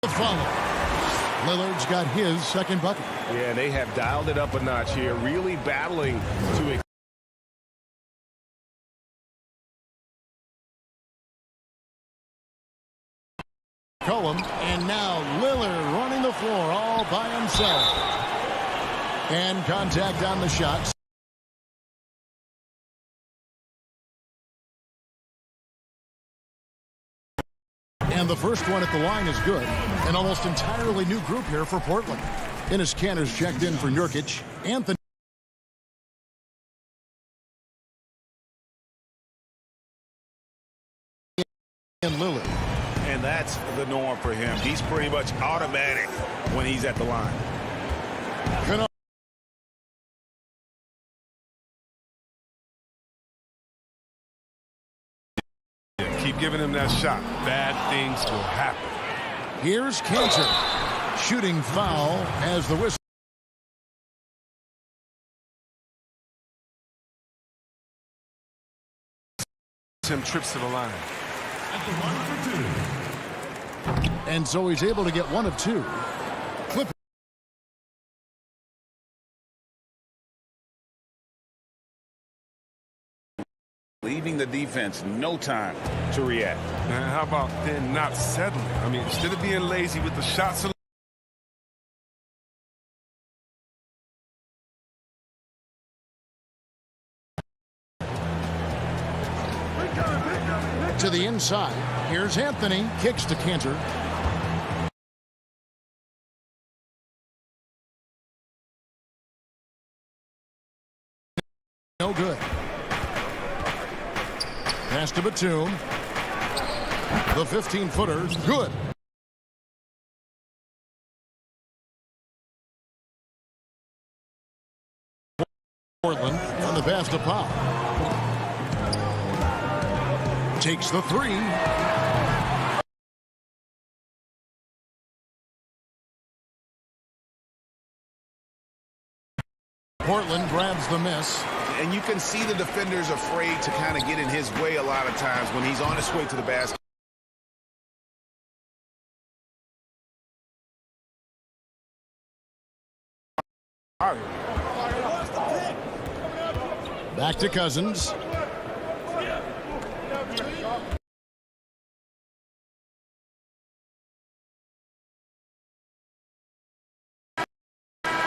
follow. Lillard's got his second bucket. Yeah, they have dialed it up a notch here, really battling to Cullum, and now Lillard running the floor all by himself. And contact on the shot. And the first one at the line is good. An almost entirely new group here for Portland. Enes Kanter's checked in for Nurkic. Anthony. And Lillard. And that's the norm for him. He's pretty much automatic when he's at the line. Keep giving him that shot. Bad things will happen. Here's Kanter. Shooting foul as the whistle. Tim trips to the line. And so he's able to get 1 of 2. Clippers. Leaving the defense no time to react. And how about then not settling? I mean, instead of being lazy with the shots. To the inside. Here's Anthony. Kicks to Kanter. No good. Pass to Batum. The 15-footer. Good. Portland on the pass to Powell. Takes the 3. Portland grabs the miss. And you can see the defenders afraid to kind of get in his way a lot of times when he's on his way to the basket. Back to Cousins.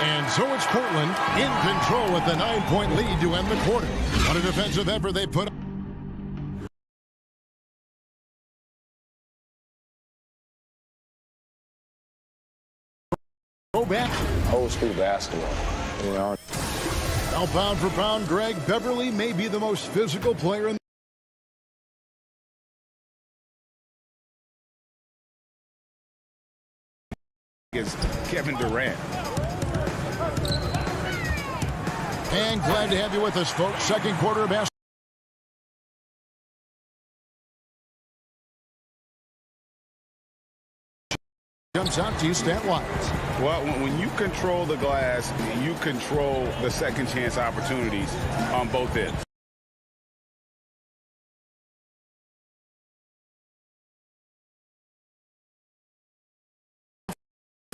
And so it's Portland in control with the 9-point lead to end the quarter. What a defensive effort they put. Go back. Old school basketball. You know. Now pound for pound, Greg, Beverly may be the most physical player in is Kevin Durant. And glad to have you with us, folks. Second quarter of basketball. Jumps out to you stat-wise. Well, when you control the glass, you control the second chance opportunities on both ends.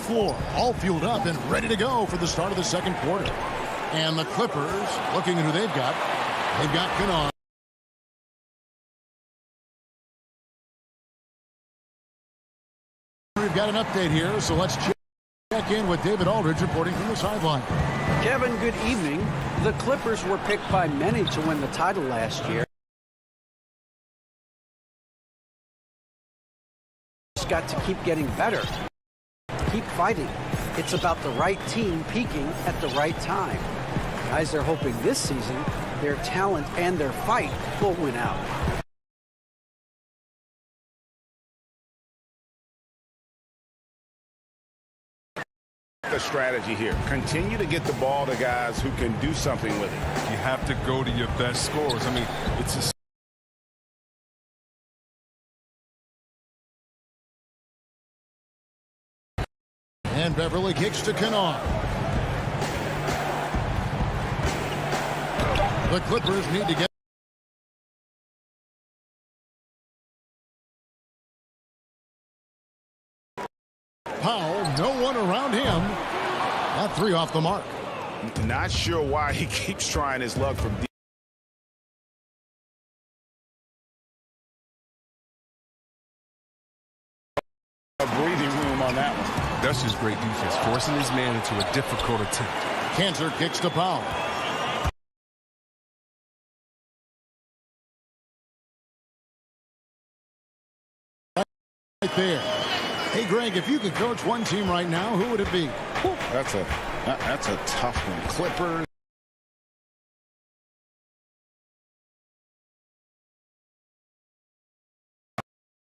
Floor all fueled up and ready to go for the start of the second quarter. And the Clippers, looking at who they've got Kennard. We've got an update here, so let's check in with David Aldridge reporting from the sideline. Kevin, good evening. The Clippers were picked by many to win the title last year. Just got to keep getting better. Keep fighting. It's about the right team peaking at the right time. Guys are hoping this season their talent and their fight will win out. The strategy here. Continue to get the ball to guys who can do something with it. You have to go to your best scorers. I mean, it's a And Beverly kicks to Kennard. The Clippers need to get Powell, no one around him. That three off the mark. Not sure why he keeps trying his luck from deep. A breathing room on that one. That's just great defense, forcing his man into a difficult attempt. Cantor kicks to Powell. Right there. Hey, Greg, if you could coach one team right now, who would it be? That's a tough one. Clippers.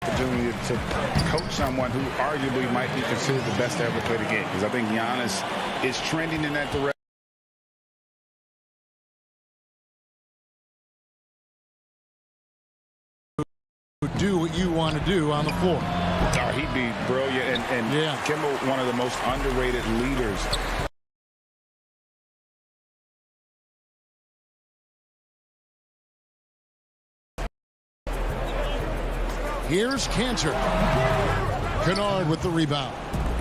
Opportunity to coach someone who arguably might be considered the best to ever play the game, because I think Giannis is trending in that direction. Do what you want to do on the floor. Oh, he'd be brilliant, and yeah. Kimball, one of the most underrated leaders. Here's Cantor. Kennard with the rebound.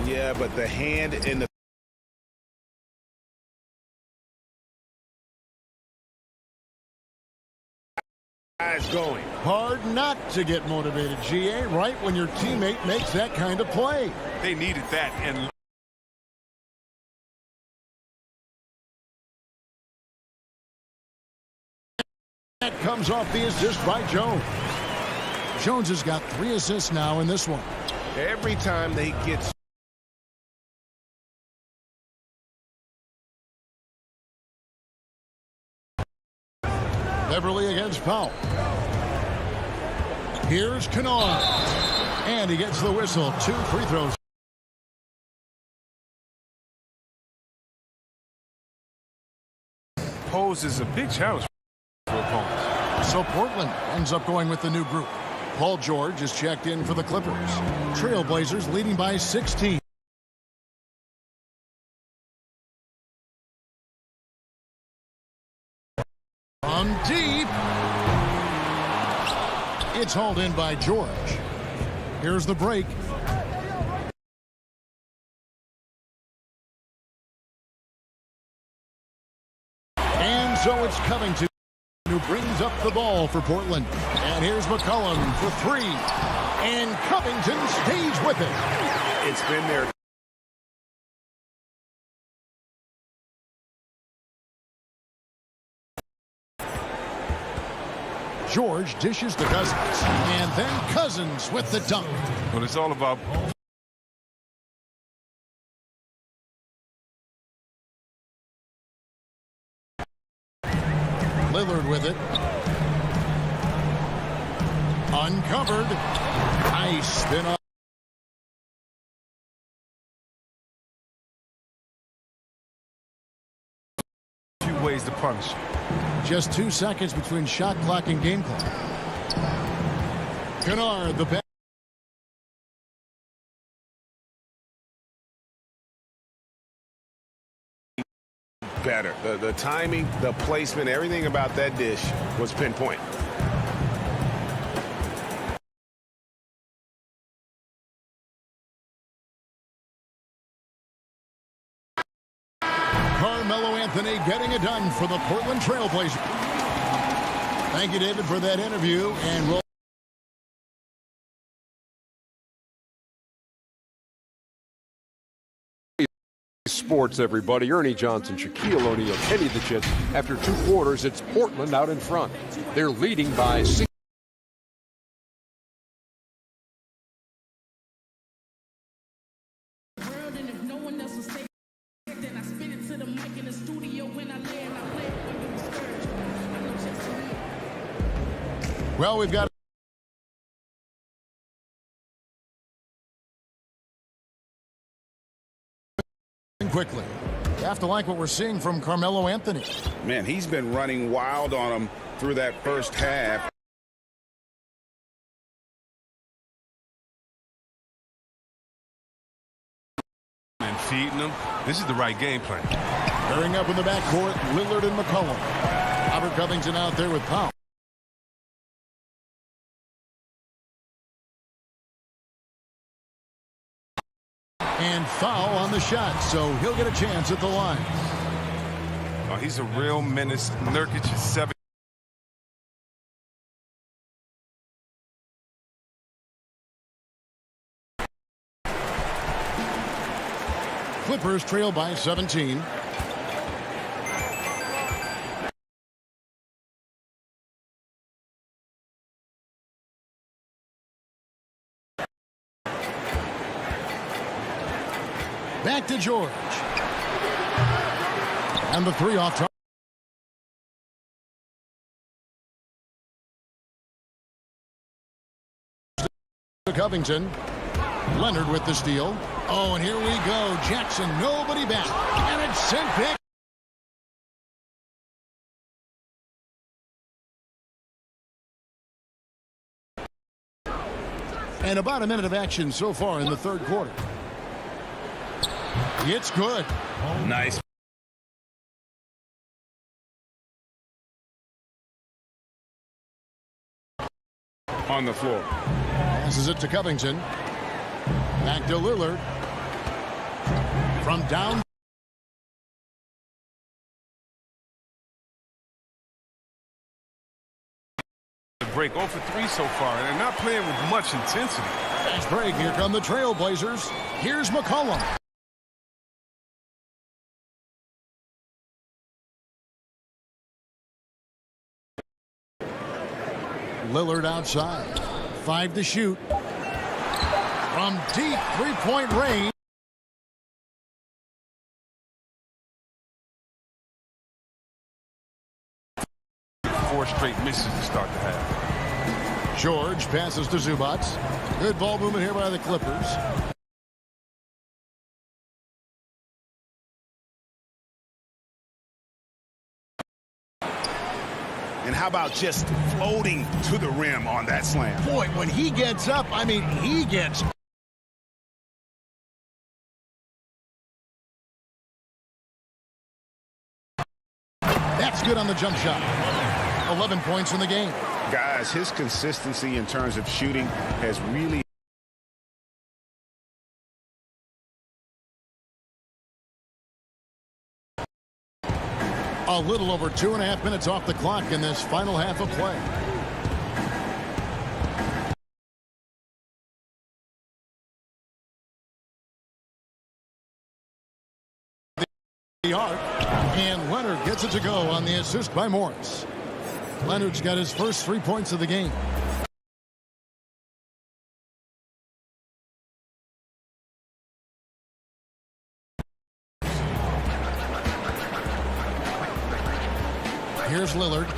Yeah, but the hand in the guys going. Hard not to get motivated, GA, right when your teammate makes that kind of play. They needed that, and that comes off the assist by Jones. Jones has got 3 assists now in this one. Every time they get Beverly against Powell. Here's Kennard. And he gets the whistle. 2 free throws. poses a big challenge for opponents. So Portland ends up going with the new group. Paul George is checked in for the Clippers. Trailblazers leading by 16. On deep. It's hauled in by George. Here's the break. So it's Covington who brings up the ball for Portland. And here's McCollum for three. And Covington stays with it. It's been there. George dishes to Cousins. And then Cousins with the dunk. But it's all about Lillard with it. Uncovered. Nice spin up. a few ways to punish. Just 2 seconds between shot clock and game clock. Kennard, the pass. Better. The timing, the placement, everything about that dish was pinpoint. Carmelo Anthony getting it done for the Portland Trail Blazers. Thank you, David, for that interview. And we'll Sports, everybody. Ernie Johnson, Shaquille O'Neal, Kenny the Jet. After 2 quarters, it's Portland out in front. They're leading by 6. Well, we've got quickly. You have to like what we're seeing from Carmelo Anthony. Man, he's been running wild on him through that first half. And feeding them. This is the right game plan. Pairing up in the backcourt, Lillard and McCollum. Robert Covington out there with Powell. And foul on the shot, so he'll get a chance at the line. Oh, he's a real menace. Nurkic is 7. Clippers trail by 17. Back to George. And the three off target. To Covington. Leonard with the steal. Oh, and here we go. Jackson, nobody back. And it's sent back. And about a minute of action so far in the third quarter. It's good. Nice. On the floor. Passes it to Covington. Back to Lillard. From down. Break 0 for 3 so far, and they're not playing with much intensity. Fast break. Here come the Trailblazers. Here's McCollum. Lillard outside. 5 to shoot. From deep three-point range. Four straight misses to start the half. George passes to Zubac. Good ball movement here by the Clippers. And how about just floating to the rim on that slam? Boy, when he gets up, I mean, he gets. That's good on the jump shot. 11 points in the game. Guys, his consistency in terms of shooting has really. A little over 2.5 minutes off the clock in this final half of play. The arc, and Leonard gets it to go on the assist by Morris. Leonard's got his first 3 points of the game. Here's Lillard,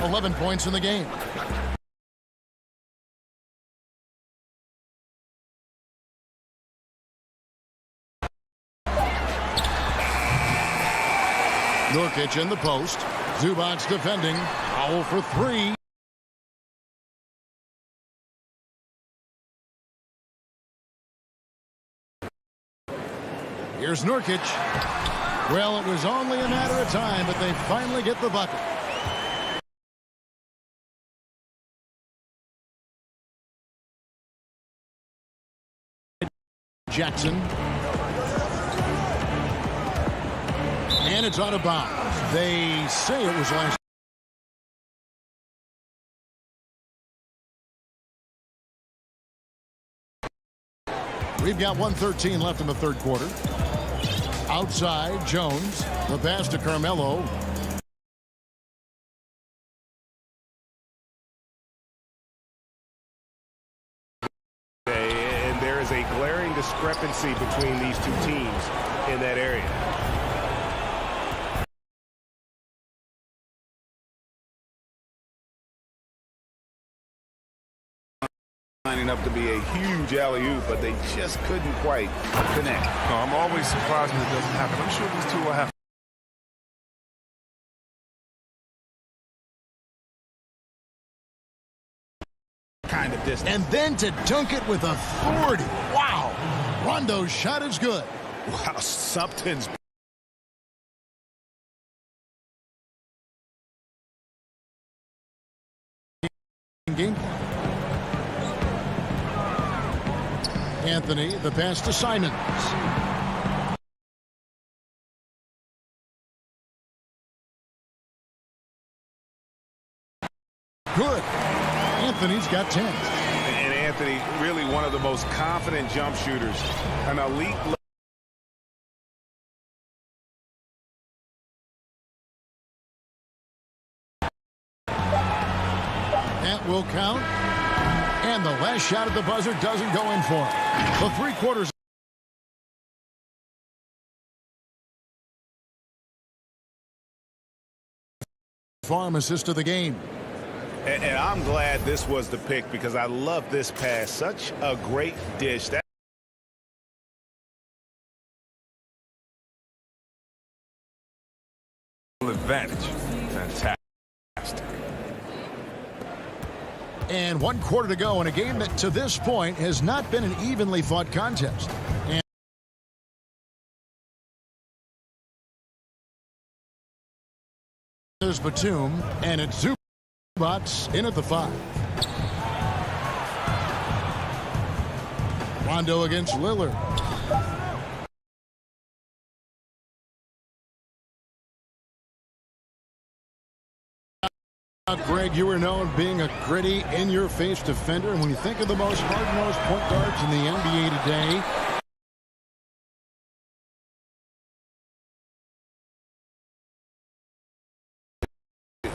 11 points in the game. Nurkic in the post. Zubac defending. Foul for 3. Here's Nurkic. Well, it was only a matter of time, but they finally get the bucket. Jackson. And it's out of bounds. They say it was last. We've got 1:13 left in the third quarter. Outside, Jones. The pass to Carmelo. And there is a glaring discrepancy between these two teams in that area. Lining up to be a huge alley-oop, but they just couldn't quite connect. No, I'm always surprised when it doesn't happen. I'm sure these two will have kind of distance. And then to dunk it with authority. Wow. Rondo's shot is good. Wow, something's game. Anthony, the pass to Simons. Good. Anthony's got 10. And Anthony, really one of the most confident jump shooters. An elite. That will count. And the last shot at the buzzer doesn't go in for him. The 3/4. Farm assist of the game. And I'm glad this was the pick because I love this pass. Such a great dish. That advantage. Fantastic. And 1 quarter to go in a game that to this point has not been an evenly fought contest. And there's Batum, and it's Zubac in at the 5. Rondo against Lillard. Greg, you are known being a gritty, in-your-face defender, and when you think of the most hard-nosed point guards in the NBA today,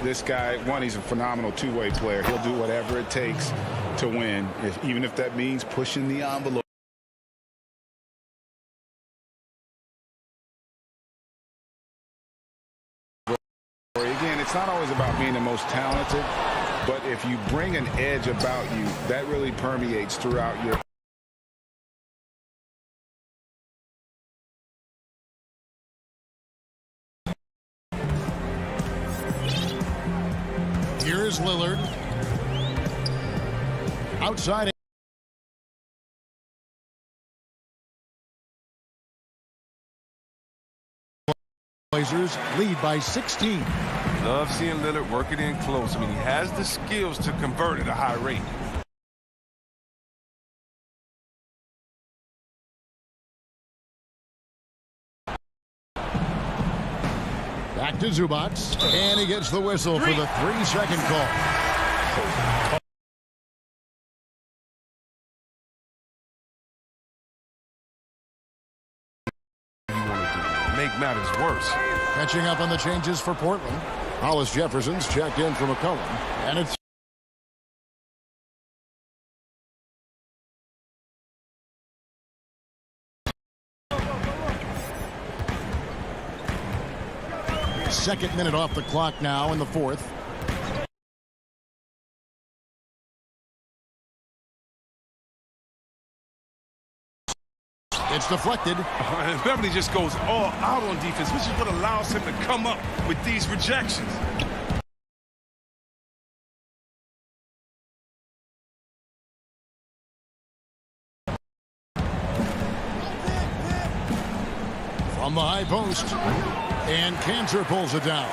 this guy, one, he's a phenomenal two-way player. He'll do whatever it takes to win, even if that means pushing the envelope. Again, it's not always about being the most talented, but if you bring an edge about you, that really permeates throughout your. here is Lillard. Outside. Blazers lead by 16. Love seeing Lillard work it in close. I mean, he has the skills to convert at a high rate. Back to Zubac. And he gets the whistle for the 3-second call. Make matters worse. Catching up on the changes for Portland. Hollis Jefferson's checked in for McCollum. And it's second minute off the clock now in the fourth. It's deflected. And Beverly just goes all out on defense, which is what allows him to come up with these rejections. From the high post. And Cantor pulls it down.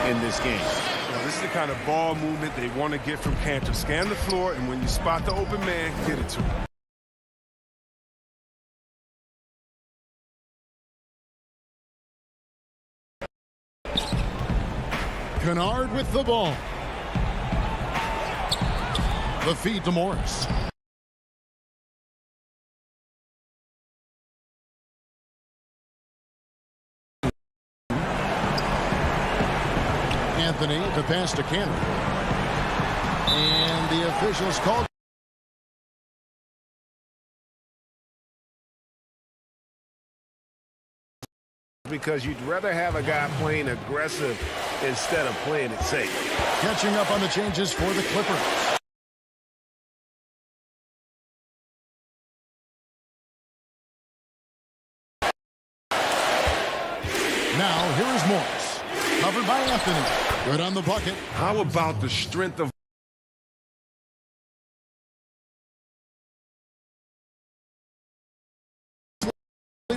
In this game. Now, this is the kind of ball movement they want to get from Cantor. Scan the floor, and when you spot the open man, get it to him. Kennard with the ball. The feed to Morris. Anthony to pass to Cannon. And the officials called. Because you'd rather have a guy playing aggressive instead of playing it safe. Catching up on the changes for the Clippers. Now, here is Morris. Covered by Anthony. Good on the bucket. How about the strength of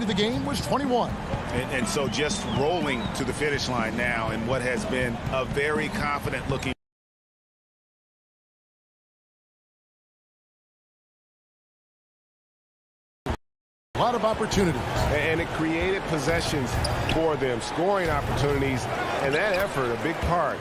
of the game was 21. And so just rolling to the finish line now in what has been a very confident looking. A lot of opportunities. And it created possessions for them, scoring opportunities, and that effort, a big part.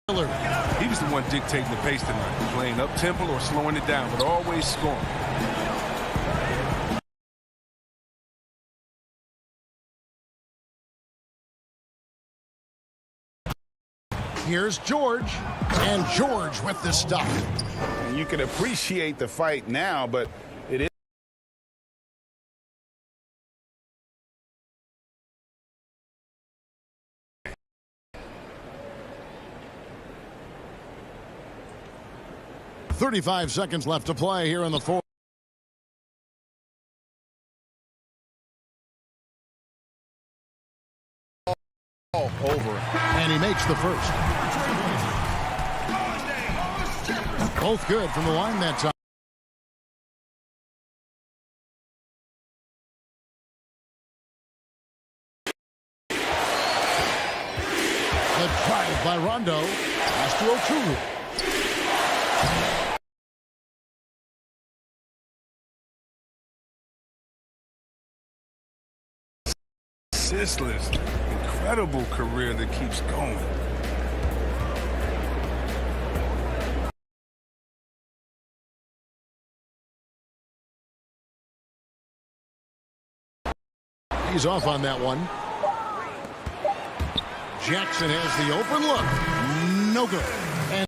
He was the one dictating the pace tonight, playing up-tempo or slowing it down, but always scoring. Here's George, and George with the stop. You can appreciate the fight now, but it is. .35 seconds left to play here in the fourth. Over. And he makes the first. Both good from the line that time. The drive by Rondo. Pass to Okuru. Assistless, incredible career that keeps going. He's off on that one. Jackson has the open look. No good. And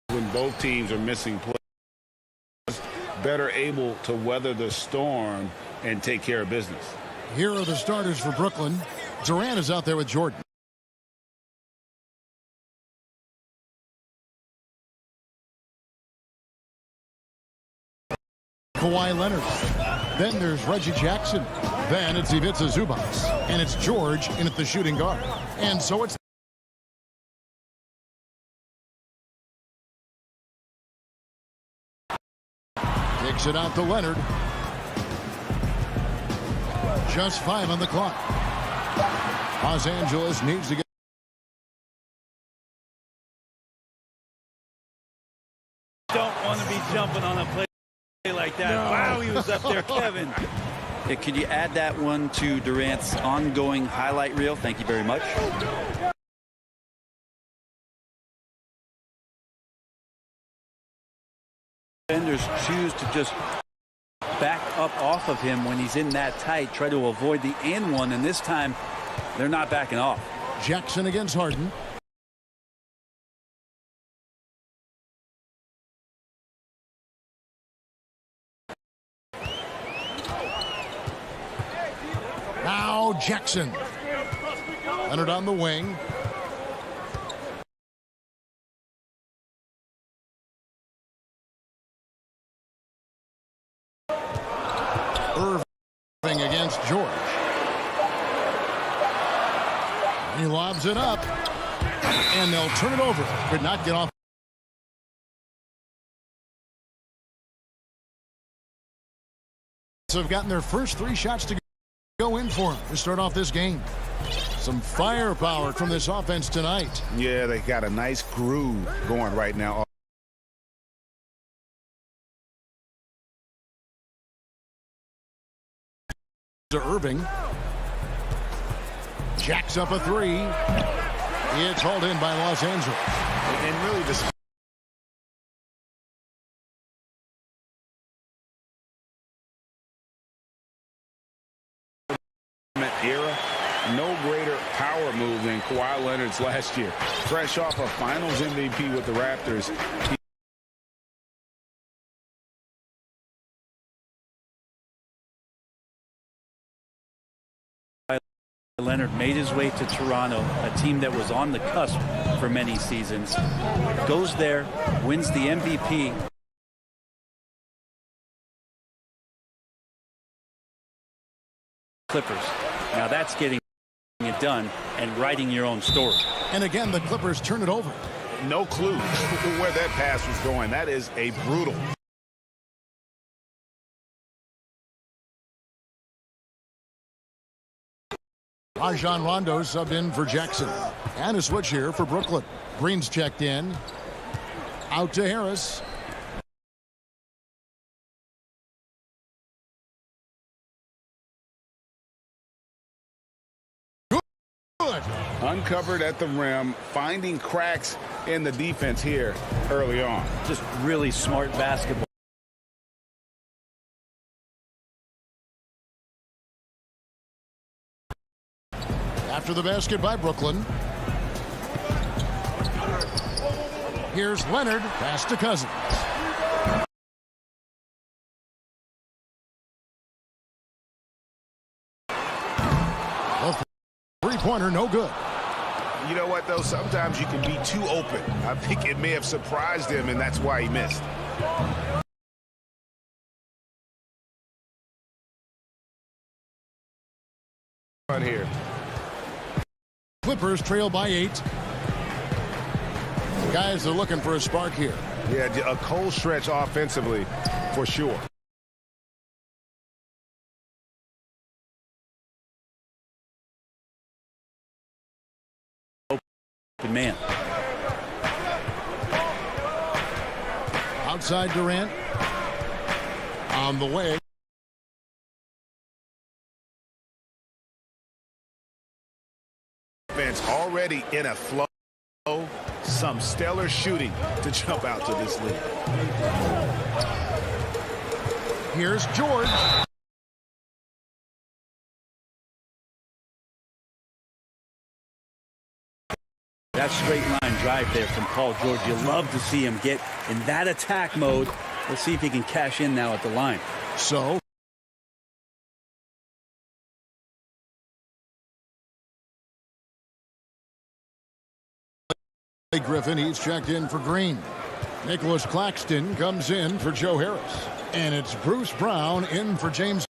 When both teams are missing players, better able to weather the storm and take care of business. Here are the starters for Brooklyn. Durant is out there with Jordan. Kawhi Leonard. Then there's Reggie Jackson. Then it's Ivica Zubac. And it's George in at the shooting guard. And so it's kicks it out to Leonard. Just 5 on the clock. Los Angeles needs to get. Don't want to be jumping on a play like that. No. Wow, he was up there, Kevin. Hey, could you add that one to Durant's ongoing highlight reel? Thank you very much. Defenders choose to just back up off of him when he's in that tight, try to avoid the and one, and this time they're not backing off. Jackson against Harden. Now Jackson. Leonard on the wing. Irving against George. He lobs it up. And they'll turn it over. Could not get off. So have gotten their first 3 shots to go in for him to start off this game. Some firepower from this offense tonight. Yeah, they got a nice groove going right now. To Irving. Jacks up a 3. It's hauled in by Los Angeles. And really the era, no greater power move than Kawhi Leonard's last year. Fresh off a Finals MVP with the Raptors. Leonard made his way to Toronto, a team that was on the cusp for many seasons. Goes there, wins the MVP. Clippers. Now that's getting it done and writing your own story. And again, the Clippers turn it over. No clue where that pass was going. That is a brutal. Rajon Rondo subbed in for Jackson. And a switch here for Brooklyn. Green's checked in. Out to Harris. uncovered at the rim, finding cracks in the defense here early on. Just really smart basketball. After the basket by Brooklyn. Here's Leonard, pass to Cousins. A three-pointer, no good. You know what, though? Sometimes you can be too open. I think it may have surprised him, and that's why he missed. On here. Clippers trail by 8. The guys are looking for a spark here. Yeah, a cold stretch offensively, for sure. Open man. Outside Durant. On the way. Already in a flow. Some stellar shooting to jump out to this lead. Here's George. That straight line drive there from Paul George. You love to see him get in that attack mode. Let's see if he can cash in now at the line. So Griffin, he's checked in for Green. Nicholas Claxton comes in for Joe Harris. And it's Bruce Brown in for James.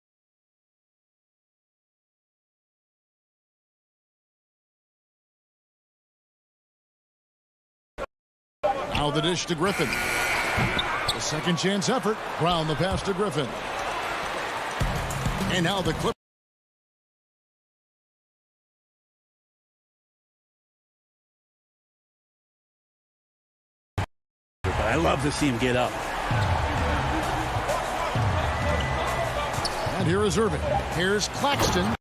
Now the dish to Griffin. A second chance effort. Brown the pass to Griffin. And now the Clippers. I love to see him get up. And here is Irving. Here's Claxton.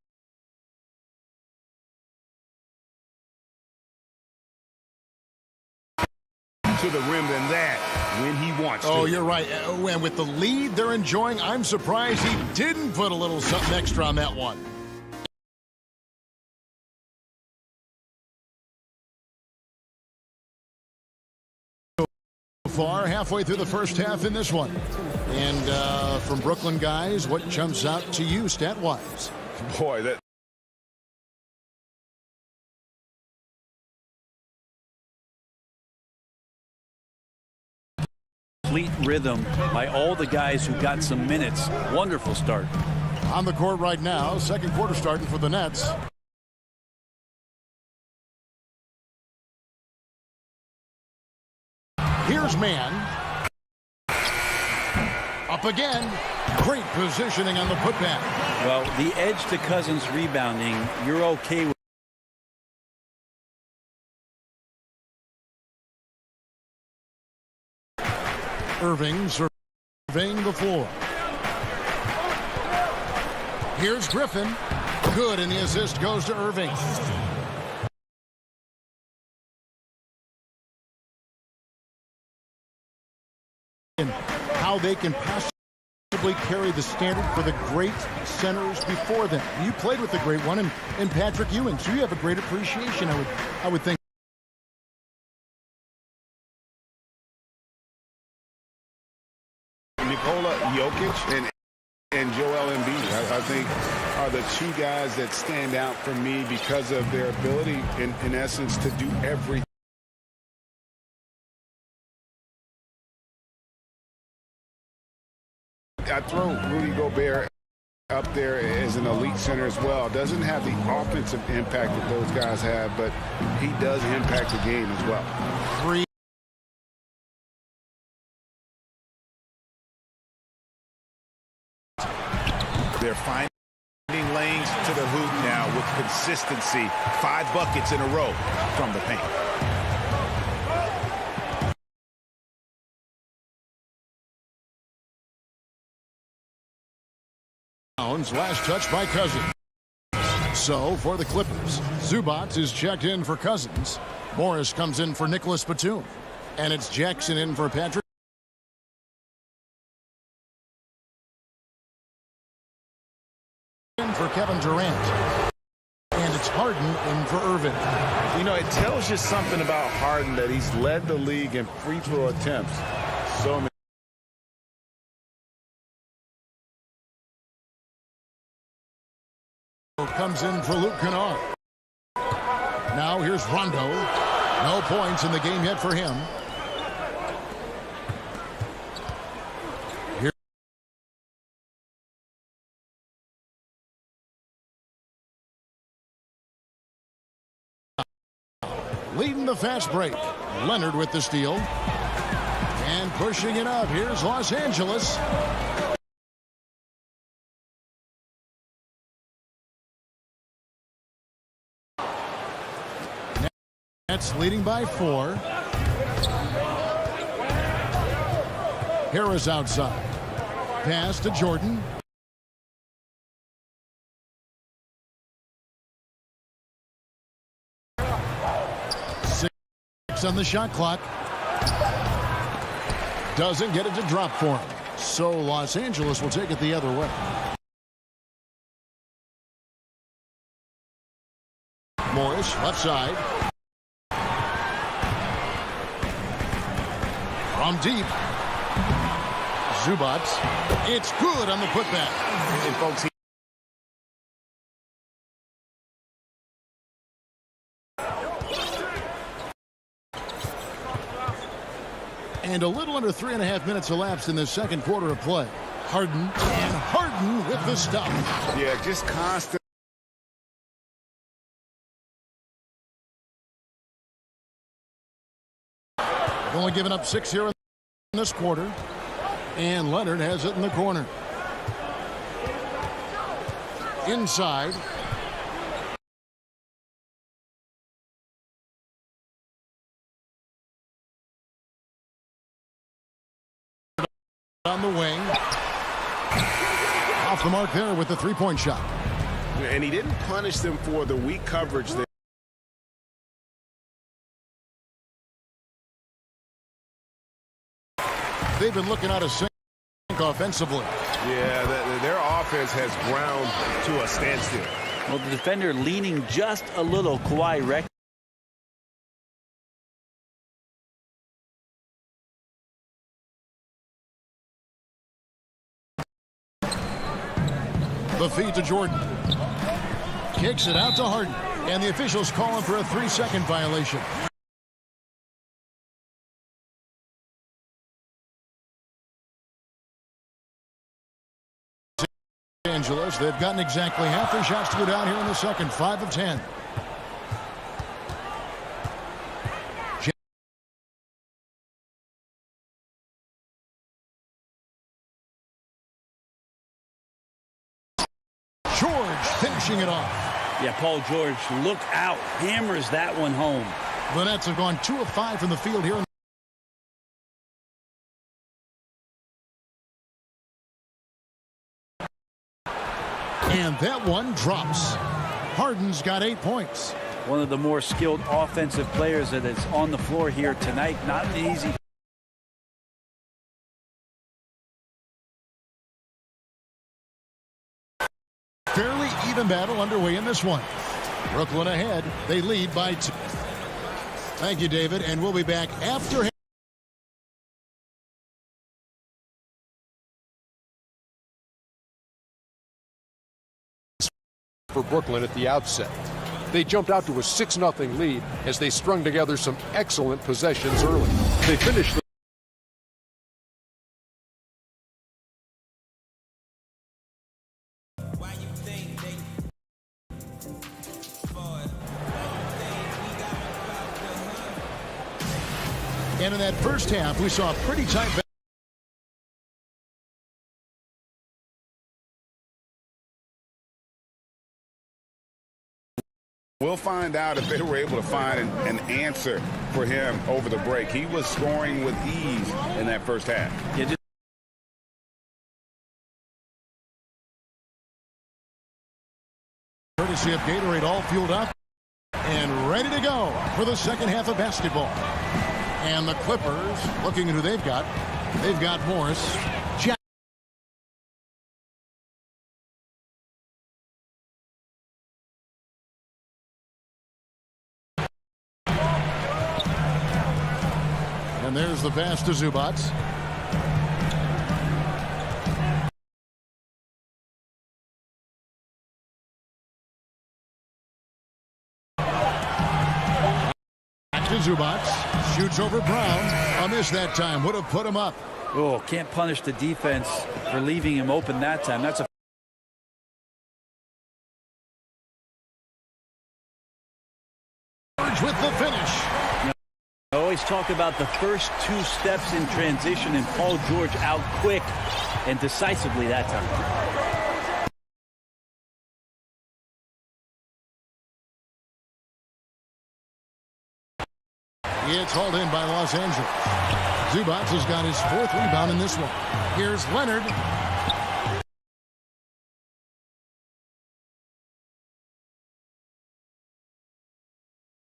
To the rim than that when he wants to. Oh, you're right. And with the lead they're enjoying, I'm surprised he didn't put a little something extra on that one. Far halfway through the first half in this one. And from Brooklyn guys, what jumps out to you stat-wise? Boy, that Complete rhythm by all the guys who got some minutes. Wonderful start. On the court right now, second quarter starting for the Nets. Here's Mann. Up again. Great positioning on the putback. Well, the edge to Cousins rebounding, you're okay with. Irving surveying the floor. Here's Griffin. Good, and the assist goes to Irving. How they can possibly carry the standard for the great centers before them. You played with the great one in Patrick Ewing, so you have a great appreciation, I would think. Nikola Jokic and Joel Embiid, I think, are the two guys that stand out for me because of their ability, in essence, to do everything. I throw Rudy Gobert up there as an elite center as well. Doesn't have the offensive impact that those guys have, but he does impact the game as well. Three. they're finding lanes to the hoop now with consistency. 5 buckets in a row from the paint. Last touch by Cousins. So for the Clippers, Zubac is checked in for Cousins. Morris comes in for Nicholas Batum. And it's Jackson in for Patrick. In for Kevin Durant. And it's Harden in for Irving. You know, it tells you something about Harden that he's led the league in free throw attempts. So many. Comes in for Luke Kennard. Now here's Rondo. No points in the game yet for him. Here. Leading the fast break. Leonard with the steal. And pushing it up. Here's Los Angeles. Nets leading by 4. Harris outside. Pass to Jordan. 6 on the shot clock. Doesn't get it to drop for him. So Los Angeles will take it the other way. Morris left side. From deep. Zubac. It's good on the putback. And folks, and a little under 3.5 minutes elapsed in the second quarter of play. Harden and Harden with the stop. yeah, just constant. Only given up 6 here in this quarter. And Leonard has it in the corner. Inside. On the wing. Off the mark there with the three-point shot. And he didn't punish them for the weak coverage there. They've been looking out of sync offensively. Yeah, their offense has ground to a standstill. Well, the defender leaning just a little. Kawhi wrecked. The feed to Jordan. Kicks it out to Harden. And the officials calling for a 3-second violation. Angeles, they've gotten exactly half their shots to go down here in the second. 5 of 10. George finishing it off. Yeah, Paul George, look out. Hammers that one home. The Nets have gone 2 of 5 from the field here. And that one drops. Harden's got 8 points. One of the more skilled offensive players that is on the floor here tonight. Not an easy. Fairly even battle underway in this one. Brooklyn ahead. They lead by 2. Thank you, David. And we'll be back after. For Brooklyn at the outset. They jumped out to a 6-0 lead as they strung together some excellent possessions early. They finished the And in that first half, we saw a pretty tight. We'll find out if they were able to find an answer for him over the break. He was scoring with ease in that first half. Yeah, Courtesy of Gatorade, all fueled up and ready to go for the second half of basketball. And the Clippers, looking at who they've got Morris, Jack. And there's the pass to Zubac. Zubac shoots over Brown. A miss that time. Would have put him up. Oh, can't punish the defense for leaving him open that time. That's a with the finish. I always talk about the first two steps in transition, and Paul George out quick and decisively that time. It's hauled in by Los Angeles. Zubac has got his fourth rebound in this one. Here's Leonard.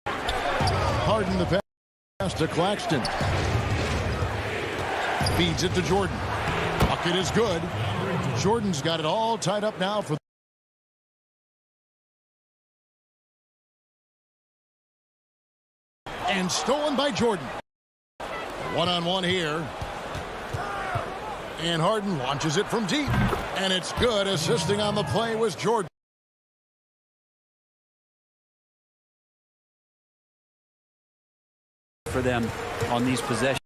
Harden the pass to Claxton. Feeds it to Jordan. Bucket is good. Jordan's got it all tied up now for and stolen by Jordan. One-on-one here. And Harden launches it from deep. And it's good. Assisting on the play was Jordan. For them on these possessions.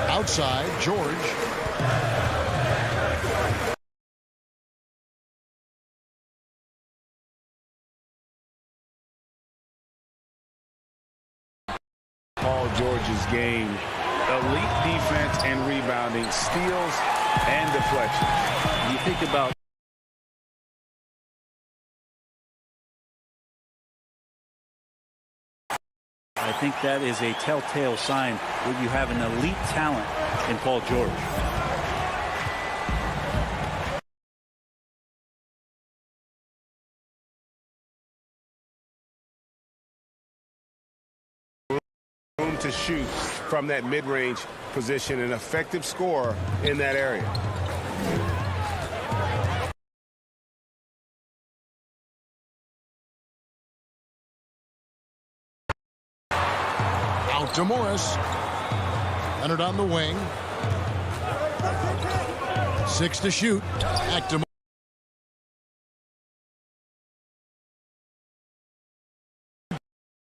Outside, George. Paul George's game, elite defense and rebounding, steals and deflections. You think about I think that is a telltale sign that you have an elite talent in Paul George. Room to shoot from that mid-range position, an effective scorer in that area. Out to Morris. Leonard on the wing. 6 to shoot. Back to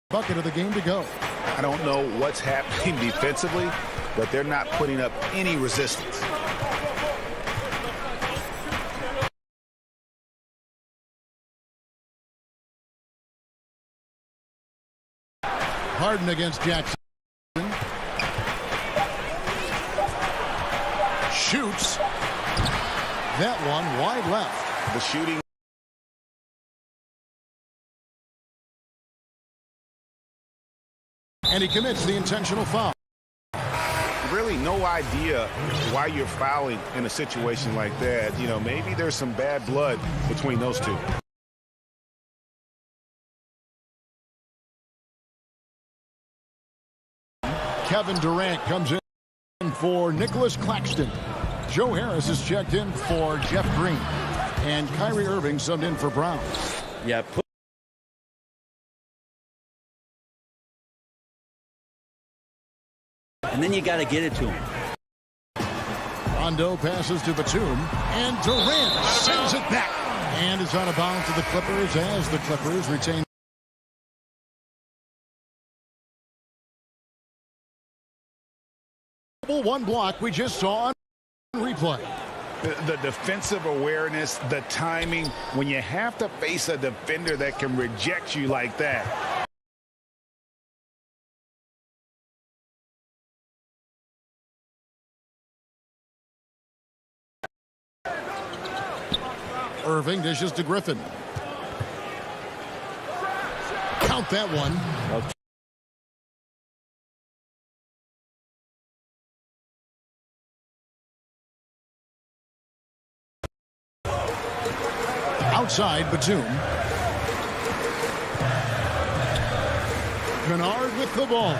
bucket of the game to go. I don't know what's happening defensively, but they're not putting up any resistance. Harden against Jackson. Shoots. That one wide left. The shooting. And he commits the intentional foul. Really no idea why you're fouling in a situation like that. You know, maybe there's some bad blood between those two. Kevin Durant comes in for Nicholas Claxton. Joe Harris is checked in for Jeff Green. And Kyrie Irving subbed in for Brown. Yeah, and then you got to get it to him. Rondo passes to Batum, and Durant sends it back. And is out of bounds to the Clippers as the Clippers retain. One block we just saw on replay. The defensive awareness, the timing, when you have to face a defender that can reject you like that. Irving dishes to Griffin. Count that one. Well, outside Batum. Kennard with the ball.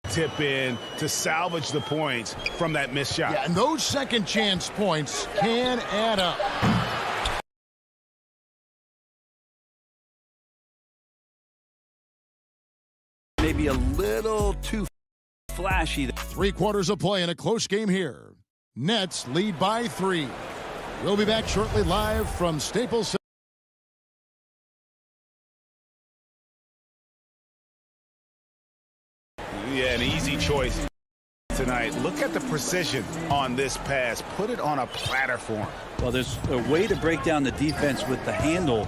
Tip in to salvage the points from that missed shot. Yeah, and those second chance points can add up. Maybe a little too flashy. 3 quarters of play in a close game here. Nets lead by 3. We'll be back shortly live from Staples Center. Yeah, an easy choice tonight. Look at the precision on this pass. Put it on a platter for him. Well, there's a way to break down the defense with the handle.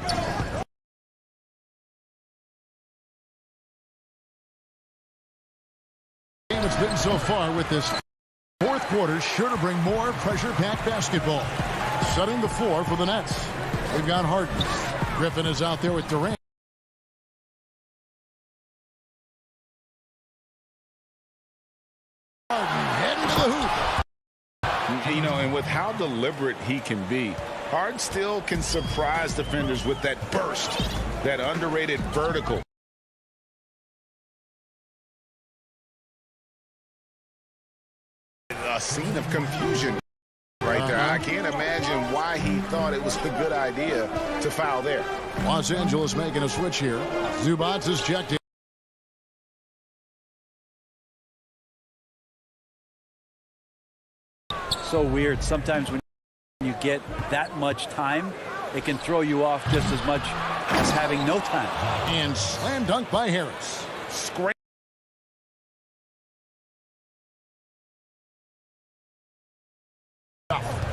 It's been so far with this fourth quarter, sure to bring more pressure-packed basketball. Setting the floor for the Nets. We've got Harden. Griffin is out there with Durant. Heading to the hoop. You know, and with how deliberate he can be, Harden still can surprise defenders with that burst, that underrated vertical. A scene of confusion right there. I can't imagine why he thought it was a good idea to foul there. Los Angeles making a switch here. Zubac is checked in. So weird. Sometimes when you get that much time, it can throw you off just as much as having no time. And slam dunk by Harris. Scrape.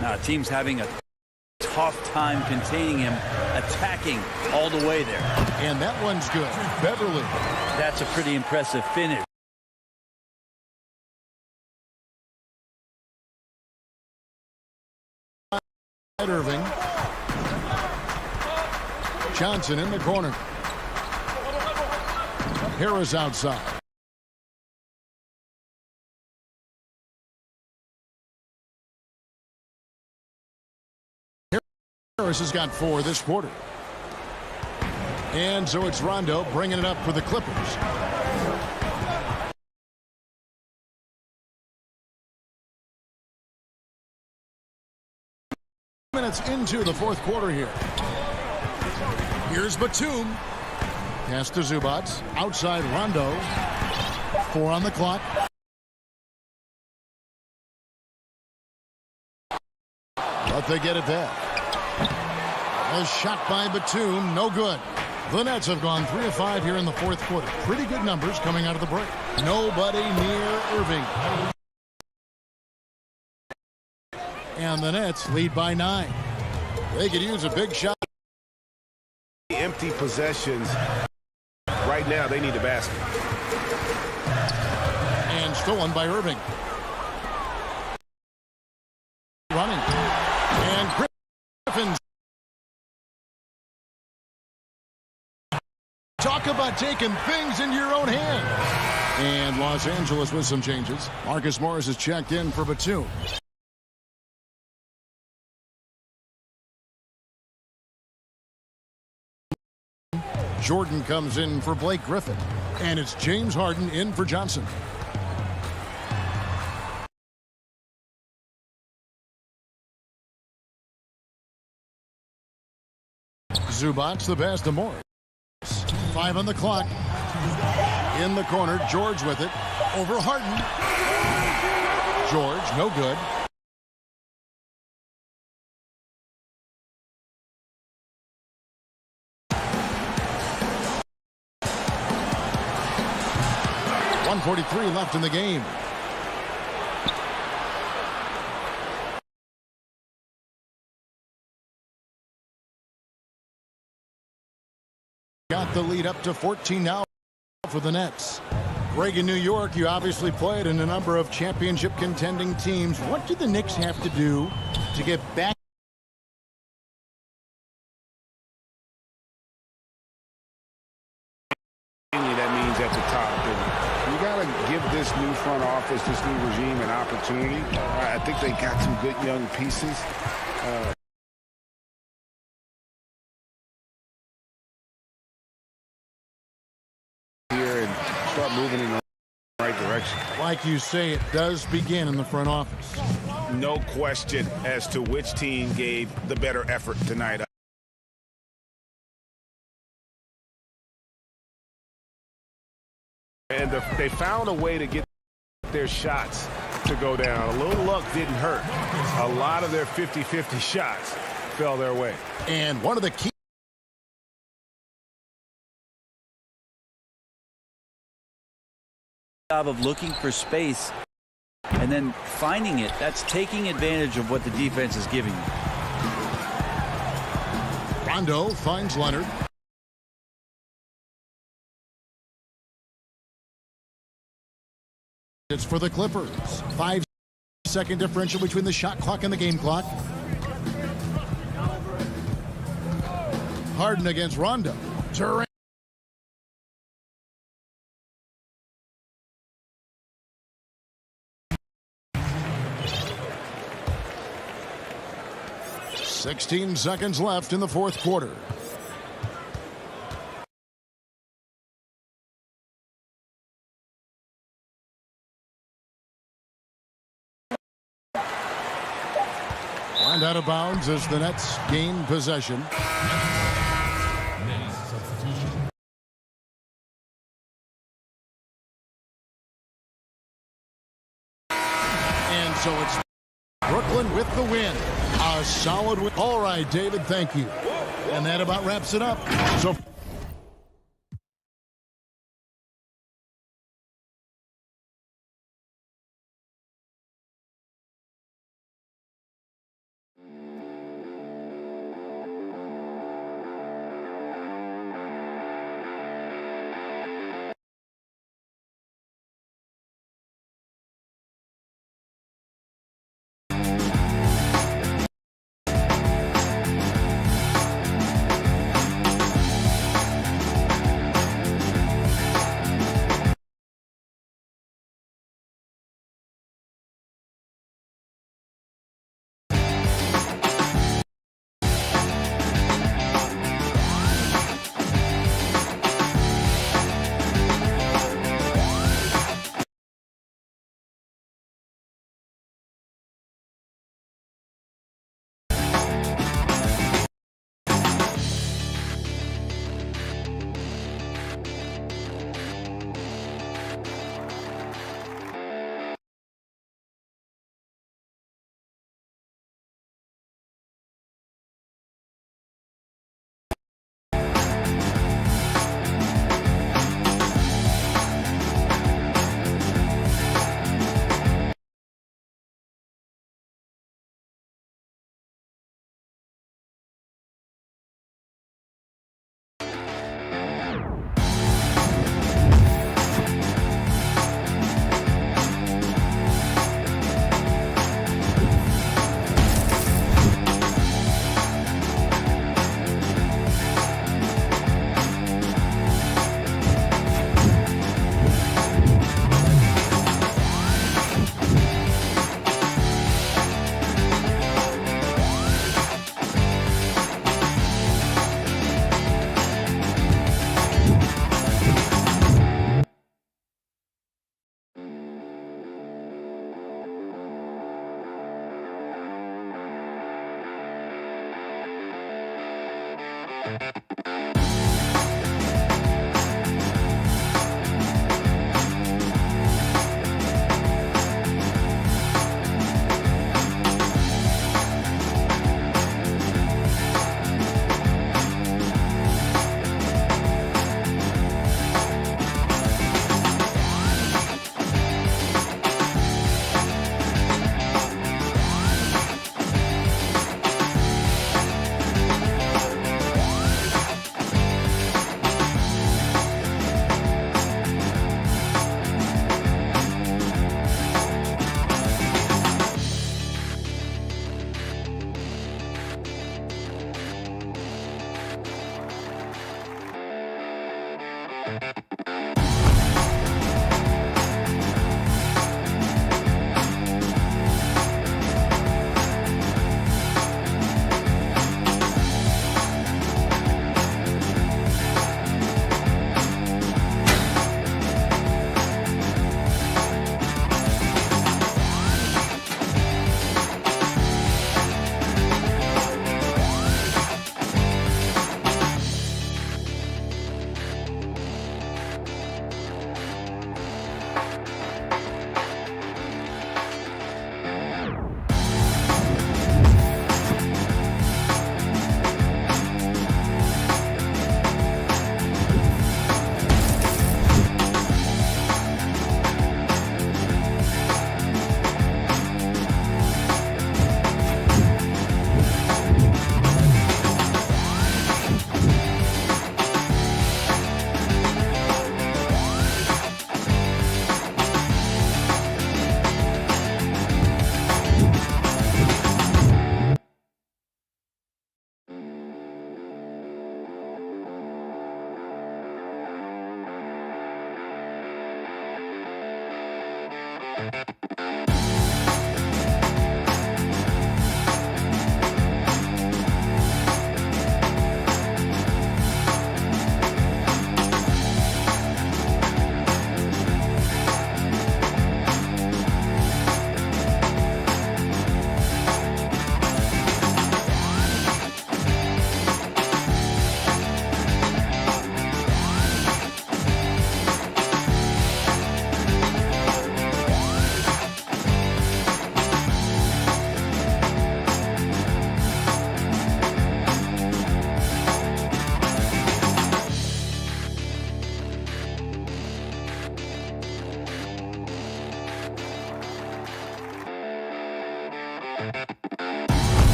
Now, team's having a tough time containing him, attacking all the way there. And that one's good. Beverly. That's a pretty impressive finish. Irving. Johnson in the corner. Harris outside. Harris has got 4 this quarter. And so it's Rondo bringing it up for the Clippers. Minutes into the fourth quarter here. Here's Batum. Pass to Zubac. Outside Rondo. 4 on the clock. But they get it back. A shot by Batum, no good. The Nets have gone 3 of 5 here in the fourth quarter. Pretty good numbers coming out of the break. Nobody near Irving. And the Nets lead by 9. They could use a big shot. Empty possessions. Right now, they need a basket. And stolen by Irving. Running. And Griffin. Talk about taking things into your own hand. And Los Angeles with some changes. Marcus Morris is checked in for Batum. Jordan comes in for Blake Griffin. And it's James Harden in for Johnson. Zubac the pass to Morris. 5 on the clock. In the corner, George with it. Over Harden. George, no good. .143 left in the game. Got the lead up to 14 now for the Nets. Greg, in New York, you obviously played in a number of championship contending teams. What do the Knicks have to do to get back? That means at the top. And you got to give this new front offers this new regime an opportunity. I think they got some good young pieces. Here and start moving in the right direction. Like you say, it does begin in the front office. No question as to which team gave the better effort tonight. And they found a way to get their shots to go down. A little luck didn't hurt. A lot of their 50-50 shots fell their way. And one of the key job of looking for space and then finding it. That's taking advantage of what the defense is giving you. Rondo finds Leonard. It's for the Clippers. 5-second differential between the shot clock and the game clock. Harden against Rondo. Durant. "16 seconds left in the fourth quarter. And out of bounds as the Nets gain possession. And so it's Brooklyn with the win. A solid win. All right, David, thank you. And that about wraps it up. So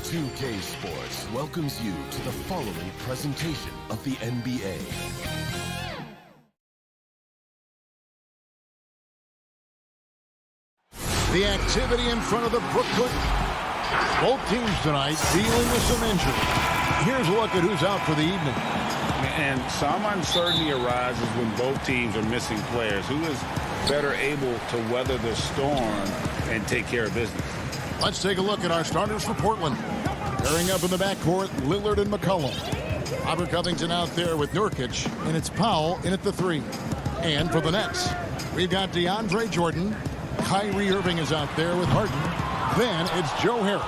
2K Sports welcomes you to the following presentation of the NBA. The activity in front of the Brooklyn. Both teams tonight dealing with some injury. Here's a look at who's out for the evening. And some uncertainty arises when both teams are missing players. Who is better able to weather the storm and take care of business. Let's take a look at our starters for Portland. Pairing up in the backcourt, Lillard and McCollum. Robert Covington out there with Nurkic, and it's Powell in at the 3. And for the Nets, we've got DeAndre Jordan. Kyrie Irving is out there with Harden. Then it's Joe Harris,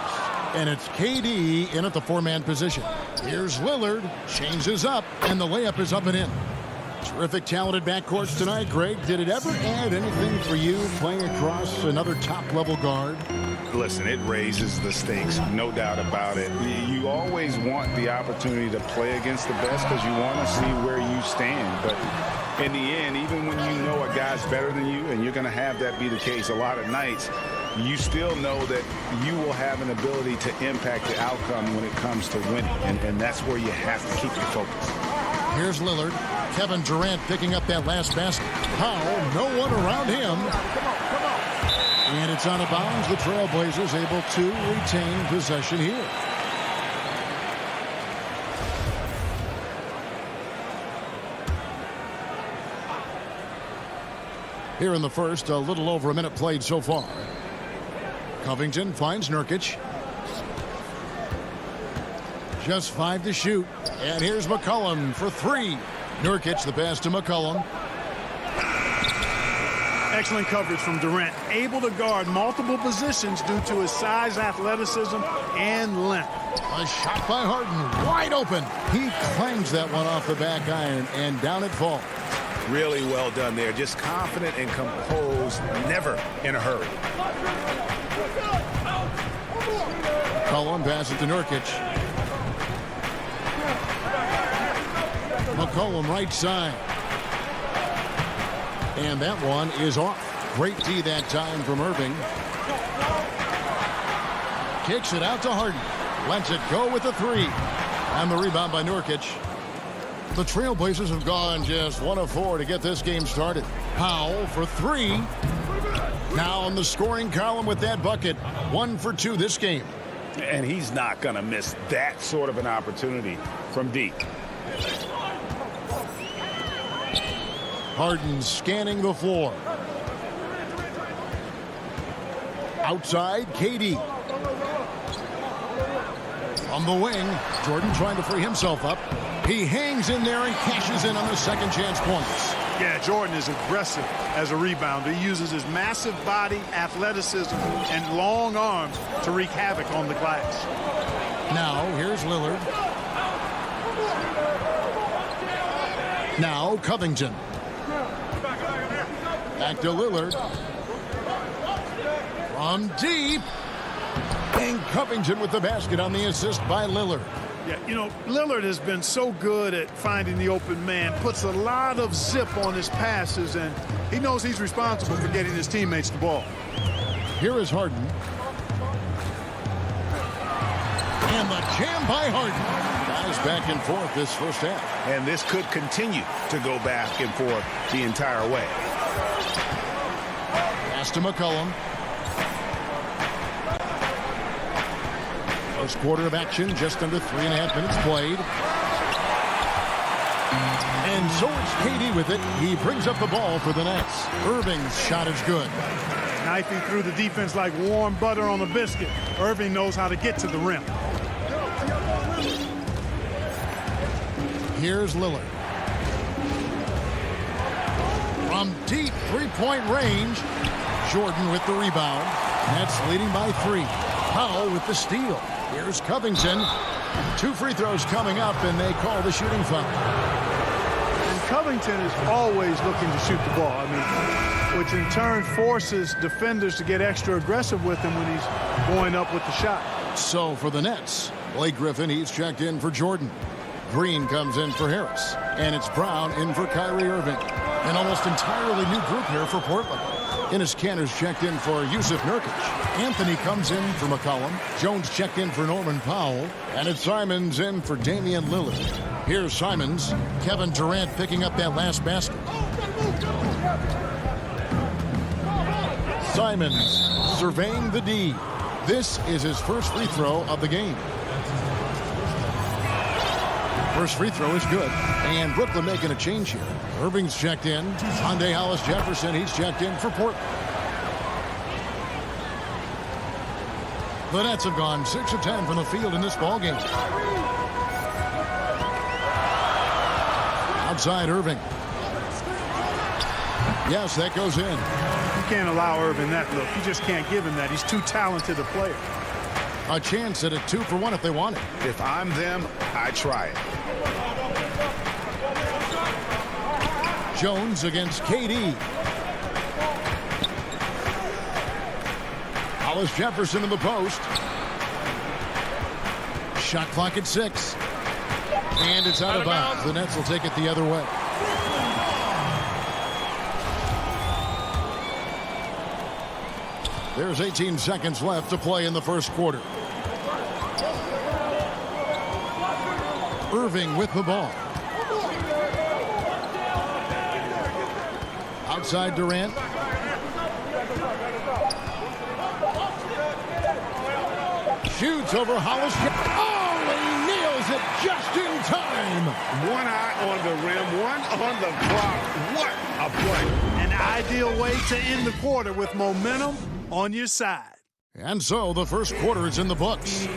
and it's KD in at the 4-man position. Here's Lillard, changes up, and the layup is up and in. Terrific, talented backcourts tonight, Greg. Did it ever add anything for you playing across another top-level guard? Listen, it raises the stakes, no doubt about it. You always want the opportunity to play against the best because you want to see where you stand. But in the end, even when you know a guy's better than you, and you're going to have that be the case a lot of nights, you still know that you will have an ability to impact the outcome when it comes to winning. And that's where you have to keep your focus. Here's Lillard. Kevin Durant picking up that last basket. Powell, no one around him. And it's out of bounds. The Trailblazers able to retain possession here. Here in the first, a little over a minute played so far. Covington finds Nurkic. Just 5 to shoot. And here's McCollum for 3. Nurkic, the pass to McCollum. Excellent coverage from Durant. Able to guard multiple positions due to his size, athleticism, and length. A shot by Harden. Wide open. He clangs that one off the back iron, and down it falls. Really well done there. Just confident and composed. Never in a hurry. McCollum passes to Nurkic. McCollum right side. And that one is off. Great D that time from Irving. Kicks it out to Harden. Lets it go with a 3. And the rebound by Nurkic. The Trailblazers have gone just 1 of 4 to get this game started. Powell for 3. Now on the scoring column with that bucket. 1 for 2 this game. And he's not going to miss that sort of an opportunity from deep. Harden scanning the floor. Outside, KD. On the wing, Jordan trying to free himself up. He hangs in there and cashes in on the second chance points. Yeah, Jordan is aggressive as a rebounder. He uses his massive body, athleticism, and long arms to wreak havoc on the glass. Now, here's Lillard. Now, Covington. Back to Lillard. From deep. And Covington with the basket on the assist by Lillard. Yeah, you know, Lillard has been so good at finding the open man, puts a lot of zip on his passes, and he knows he's responsible for getting his teammates the ball. Here is Harden. And the jam by Harden. Guys back and forth this first half. And this could continue to go back and forth the entire way. Pass to McCollum. First quarter of action, just under 3.5 minutes played. And so it's KD with it. He brings up the ball for the Nets. Irving's shot is good. Knifing through the defense like warm butter on a biscuit. Irving knows how to get to the rim. Here's Lillard. From deep three-point range, Jordan with the rebound. Nets leading by 3. Powell with the steal. Here's Covington. 2 free throws coming up, and they call the shooting foul. And Covington is always looking to shoot the ball. I mean, which in turn forces defenders to get extra aggressive with him when he's going up with the shot. So for the Nets, Blake Griffin, he's checked in for Jordan. Green comes in for Harris. And it's Brown in for Kyrie Irving. An almost entirely new group here for Portland. Enes Kanter's checked in for Yusuf Nurkic. Anthony comes in for McCollum. Jones checked in for Norman Powell. And it's Simons in for Damian Lillard. Here's Simons. Kevin Durant picking up that last basket. Simons surveying the D. This is his first free throw of the game. First free throw is good. And Brooklyn making a change here. Irving's checked in. Hyundai Hollis Jefferson, he's checked in for Portland. The Nets have gone 6 of 10 from the field in this ballgame. Outside Irving. Yes, that goes in. You can't allow Irving that look. You just can't give him that. He's too talented a player. A chance at a 2-for-1 if they want it. If I'm them, I try it. Jones against KD. Hollis Jefferson in the post. Shot clock at 6. And it's out of bounds. The Nets will take it the other way. There's 18 seconds left to play in the first quarter. Irving with the ball. Outside Durant. Shoots over Hollis. Oh, he nails it just in time. One eye on the rim, one on the clock. What a play. An ideal way to end the quarter with momentum on your side. And so the first quarter is in the books.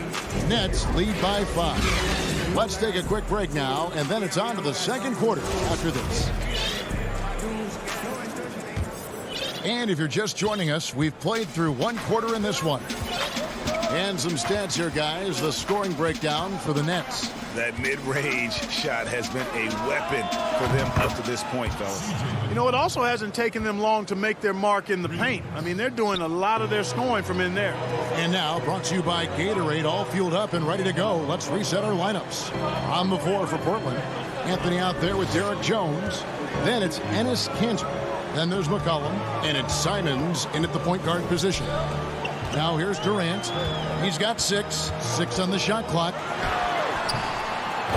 Nets lead by 5. Let's take a quick break now, and then it's on to the second quarter after this. And if you're just joining us, we've played through one quarter in this one. And some stats here, guys. The scoring breakdown for the Nets. That mid-range shot has been a weapon for them up to this point, fellas. You know, it also hasn't taken them long to make their mark in the paint. I mean, they're doing a lot of their scoring from in there. And now, brought to you by Gatorade, all fueled up and ready to go. Let's reset our lineups. On the floor for Portland, Anthony out there with Derek Jones. Then it's Enes Kanter. Then there's McCollum. And it's Simons in at the point guard position. Now here's Durant. He's got 6. 6 on the shot clock.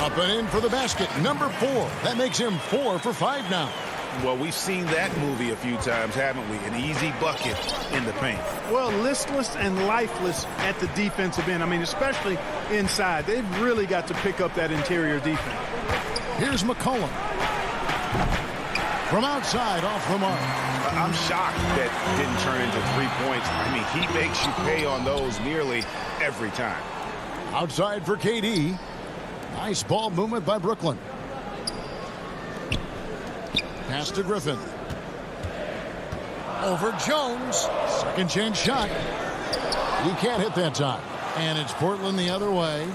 Up and in for the basket. Number 4. That makes him 4 for 5 now. Well, we've seen that movie a few times, haven't we? An easy bucket in the paint. Well, listless and lifeless at the defensive end. I mean, especially inside. They've really got to pick up that interior defense. Here's McCollum. From outside, off the mark. I'm shocked that didn't turn into 3 points. I mean, he makes you pay on those nearly every time. Outside for KD. Nice ball movement by Brooklyn. Pass to Griffin. Over Jones. Second chance shot. He can't hit that time. And it's Portland the other way.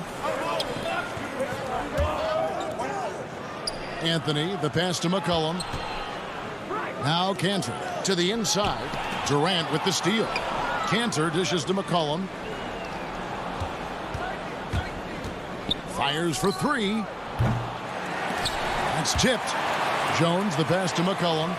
Anthony, the pass to McCollum. Now Kanter to the inside. Durant with the steal. Kanter dishes to McCollum. Fires for 3. That's tipped. Jones, the pass to McCollum.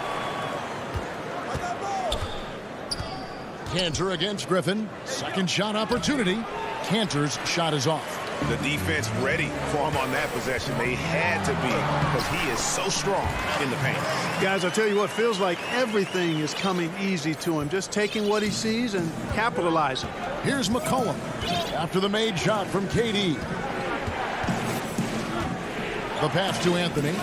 Kanter against Griffin. Second shot opportunity. Kanter's shot is off. The defense ready for him on that possession. They had to be, because he is so strong in the paint. Guys, I'll tell you what, feels like everything is coming easy to him. Just taking what he sees and capitalizing. Here's McCollum after the made shot from KD. The pass to Anthony.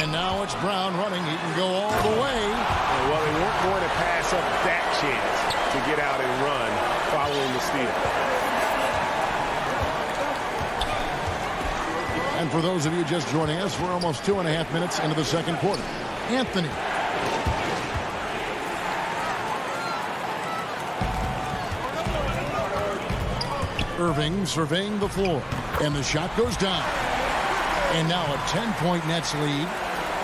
And now it's Brown running. He can go all the way. Well, they weren't going to pass up that chance to get out and run following the steal. And for those of you just joining us, we're almost 2.5 minutes into the second quarter. Anthony. Irving surveying the floor. And the shot goes down. And now a 10-point Nets lead.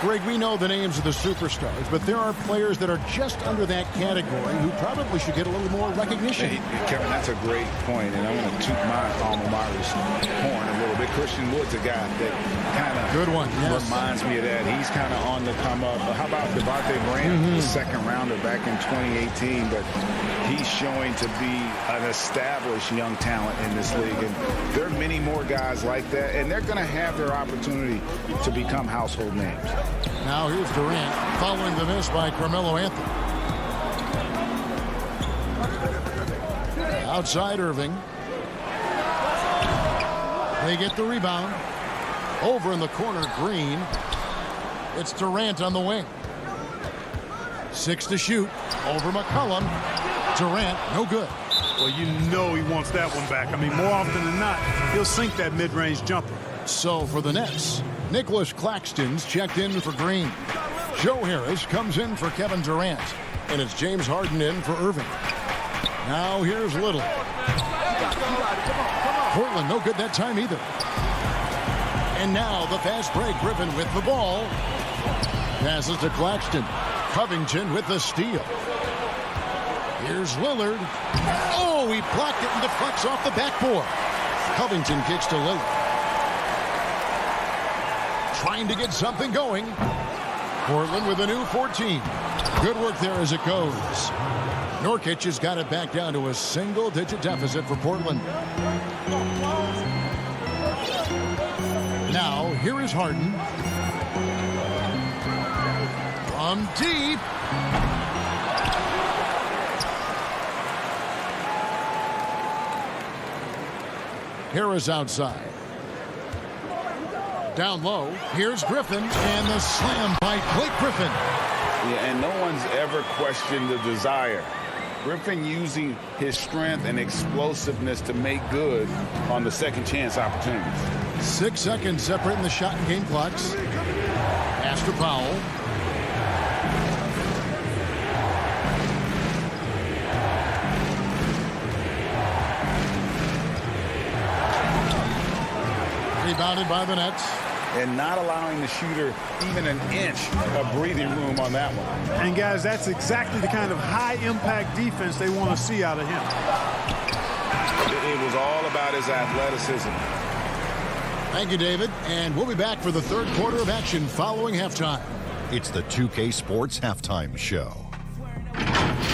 Greg, we know the names of the superstars, but there are players that are just under that category who probably should get a little more recognition. Hey, Kevin, that's a great point, and I'm going to toot my alma mater's horn a little bit. Christian Wood's a guy that kind of good one. Yes. Reminds me of that. He's kind of on the come up. How about Devontae Graham, the second rounder back in 2018, but he's showing to be an established young talent in this league, and there are many more guys like that, and they're going to have their opportunity to become household names. Now here's Durant following the miss by Carmelo Anthony. Outside Irving. They get the rebound. Over in the corner, Green. It's Durant on the wing. 6 to shoot. Over McCollum. Durant, no good. Well, you know he wants that one back. I mean, more often than not, he'll sink that mid-range jumper. So for the Nets, Nicholas Claxton's checked in for Green. Joe Harris comes in for Kevin Durant. And it's James Harden in for Irving. Now here's Little. Portland no good that time either. And now the fast break. Griffin with the ball. Passes to Claxton. Covington with the steal. Here's Lillard. Oh, he blocked it and deflects off the backboard. Covington kicks to Lillard. Trying to get something going. Portland with a new 14. Good work there as it goes. Nurkic has got it back down to a single-digit deficit for Portland. Now, here is Harden. From deep. Harris outside. Down low. Here's Griffin. And the slam by Blake Griffin. Yeah, and no one's ever questioned the desire. Griffin using his strength and explosiveness to make good on the second chance opportunities. 6 seconds separating the shot and game clocks. Pass to Powell. Rebounded by the Nets. And not allowing the shooter even an inch of breathing room on that one. And, guys, that's exactly the kind of high-impact defense they want to see out of him. It was all about his athleticism. Thank you, David. And we'll be back for the third quarter of action following halftime. It's the 2K Sports Halftime Show.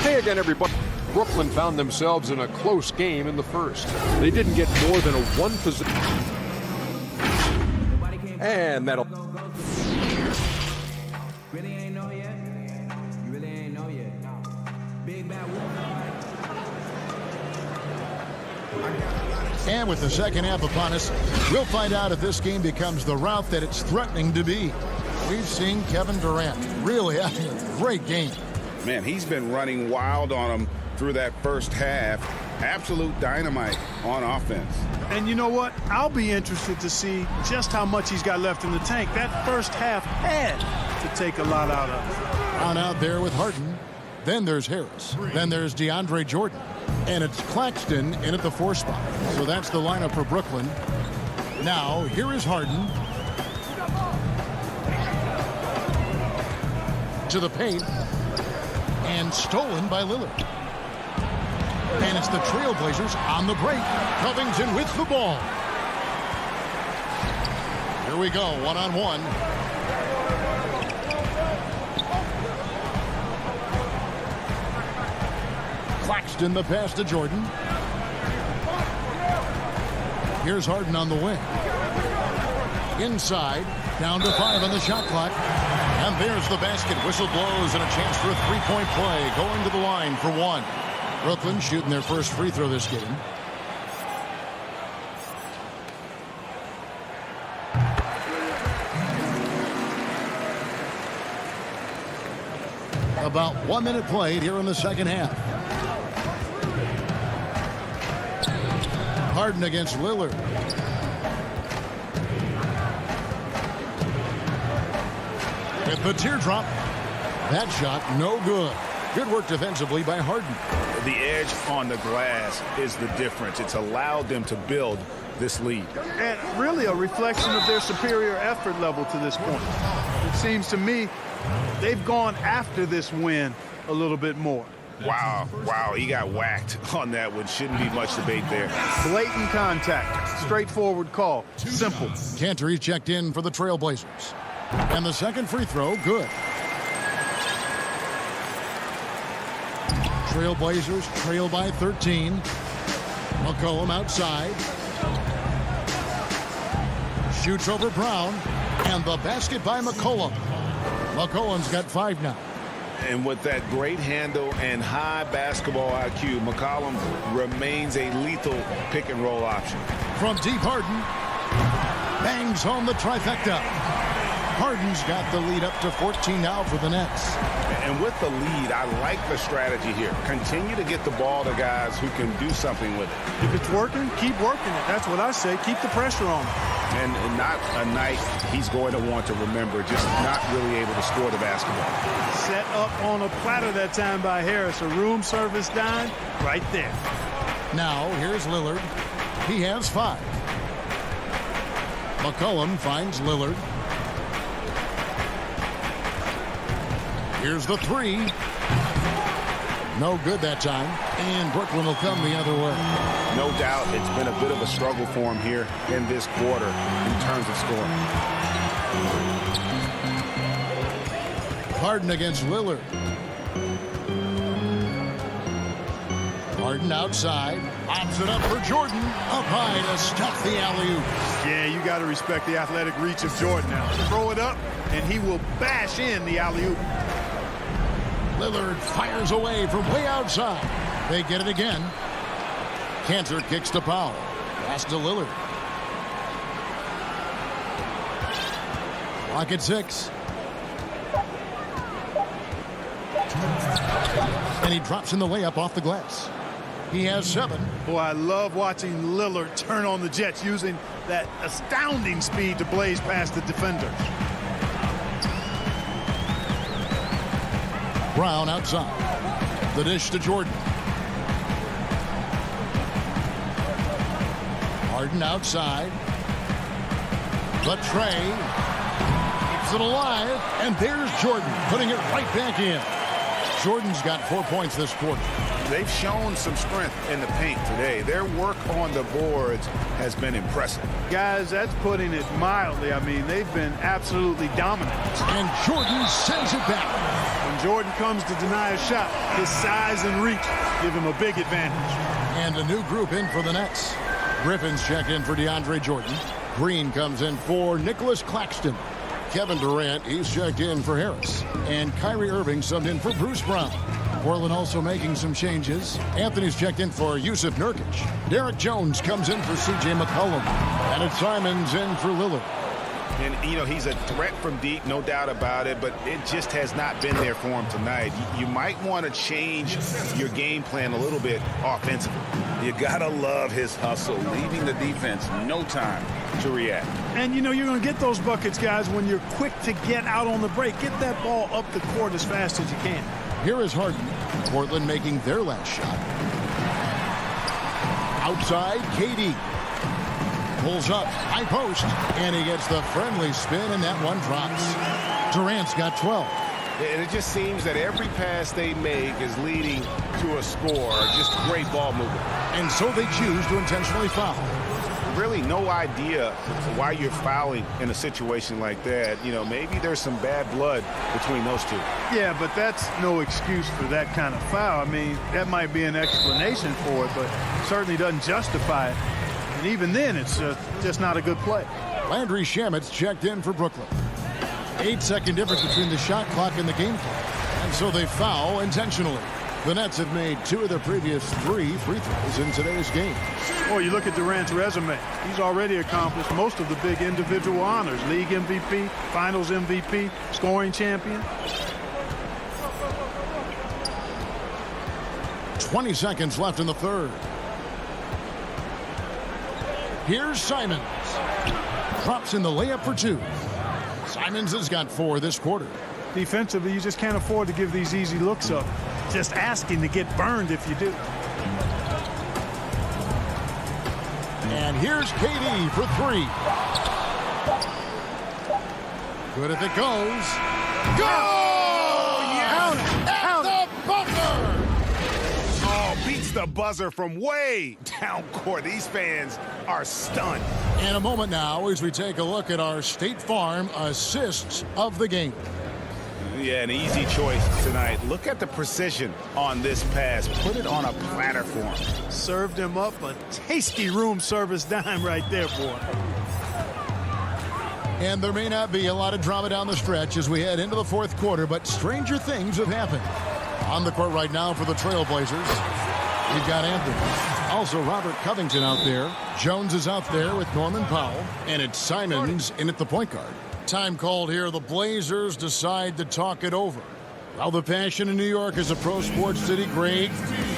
Hey again, everybody. Brooklyn found themselves in a close game in the first. They didn't get more than a one possession. And that'll... And with the second half upon us, we'll find out if this game becomes the route that it's threatening to be. We've seen Kevin Durant really having a great game. Man, he's been running wild on him through that first half. Absolute dynamite on offense. And you know what? I'll be interested to see just how much he's got left in the tank. That first half had to take a lot out of it. On out there with Harden. Then there's Harris. Then there's DeAndre Jordan. And it's Claxton in at the 4 spot. So that's the lineup for Brooklyn. Now, here is Harden. To the paint. And stolen by Lillard. And it's the Trailblazers on the break. Covington with the ball. Here we go, one-on-one. Claxton the pass to Jordan. Here's Harden on the wing. Inside, down to 5 on the shot clock. And there's the basket. Whistle blows and a chance for a three-point play. Going to the line for 1. Brooklyn shooting their first free throw this game. About 1 minute played here in the second half. Harden against Lillard. With the teardrop. That shot no good. Good work defensively by Harden. The edge on the glass is the difference. It's allowed them to build this lead. And really a reflection of their superior effort level to this point. It seems to me they've gone after this win a little bit more. Wow, he got whacked on that one. Shouldn't be much debate there. Blatant contact, straightforward call, simple. Cantor checked in for the Trailblazers. And the second free throw, good. Trailblazers trail by 13. McCollum outside. Shoots over Brown. And the basket by McCollum. McCollum's got 5 now. And with that great handle and high basketball IQ, McCollum remains a lethal pick-and-roll option. From deep, Harden. Bangs home the trifecta. Harden's got the lead up to 14 now for the Nets. And with the lead, I like the strategy here. Continue to get the ball to guys who can do something with it. If it's working, keep working it. That's what I say. Keep the pressure on him. And not a night he's going to want to remember, just not really able to score the basketball. Set up on a platter that time by Harris. A room service dime right there. Now, here's Lillard. He has 5. McCollum finds Lillard. Here's the 3. No good that time. And Brooklyn will come the other way. No doubt it's been a bit of a struggle for him here in this quarter in terms of scoring. Harden against Lillard. Harden outside. Pops it up for Jordan. Up high to stuff the alley-oop. Yeah, you got to respect the athletic reach of Jordan now. Throw it up, and he will bash in the alley-oop. Lillard fires away from way outside. They get it again. Cantor kicks to Powell. Pass to Lillard. Clock at 6. And he drops in the layup off the glass. He has 7. Boy, I love watching Lillard turn on the Jets using that astounding speed to blaze past the defenders. Brown outside. The dish to Jordan. Harden outside. The tray. Keeps it alive. And there's Jordan putting it right back in. Jordan's got 4 points this quarter. They've shown some strength in the paint today. Their work on the boards has been impressive. Guys, that's putting it mildly. I mean, they've been absolutely dominant. And Jordan sends it back. When Jordan comes to deny a shot, his size and reach give him a big advantage. And a new group in for the Nets. Griffin's checked in for DeAndre Jordan. Green comes in for Nicholas Claxton. Kevin Durant, he's checked in for Harris. And Kyrie Irving subbed in for Bruce Brown. Portland also making some changes. Anthony's checked in for Yusuf Nurkic. Derek Jones comes in for C.J. McCollum. And it's Simons in for Lillard. And, you know, he's a threat from deep, no doubt about it, but it just has not been there for him tonight. You might want to change your game plan a little bit offensively. You got to love his hustle, leaving the defense no time to react. And, you know, you're going to get those buckets, guys, when you're quick to get out on the break. Get that ball up the court as fast as you can. Here is Harden. Portland making their last shot. Outside, KD. Pulls up, high post, and he gets the friendly spin, and that one drops. Durant's got 12. And it just seems that every pass they make is leading to a score. Just great ball movement. And so they choose to intentionally foul. Really no idea why you're fouling in a situation like that. You know, maybe there's some bad blood between those two. Yeah, but that's no excuse for that kind of foul. I mean, that might be an explanation for it, but certainly doesn't justify it. And even then, it's just not a good play. Landry Shamet's checked in for Brooklyn. 8-second difference between the shot clock and the game clock. And so they foul intentionally. The Nets have made 2 of their previous 3 free throws in today's game. Well, you look at Durant's resume. He's already accomplished most of the big individual honors. League MVP, Finals MVP, scoring champion. 20 seconds left in the third. Here's Simons. Drops in the layup for 2. Simons has got 4 this quarter. Defensively, you just can't afford to give these easy looks up. Just asking to get burned if you do. And here's KD for 3. Good if it goes. Go! At the buzzer! Oh, beats the buzzer from way down court. These fans are stunned. In a moment now as we take a look at our State Farm assists of the game. Yeah, an easy choice tonight. Look at the precision on this pass. Put it on a platter for him. Served him up a tasty room service dime right there, boy. And there may not be a lot of drama down the stretch as we head into the fourth quarter, but stranger things have happened. On the court right now for the Trailblazers, we've got Anthony. Also Robert Covington out there. Jones is out there with Norman Powell. And it's Simons in at the point guard. Time called here. The Blazers decide to talk it over. Well, the passion in New York as a pro sports city, Greg,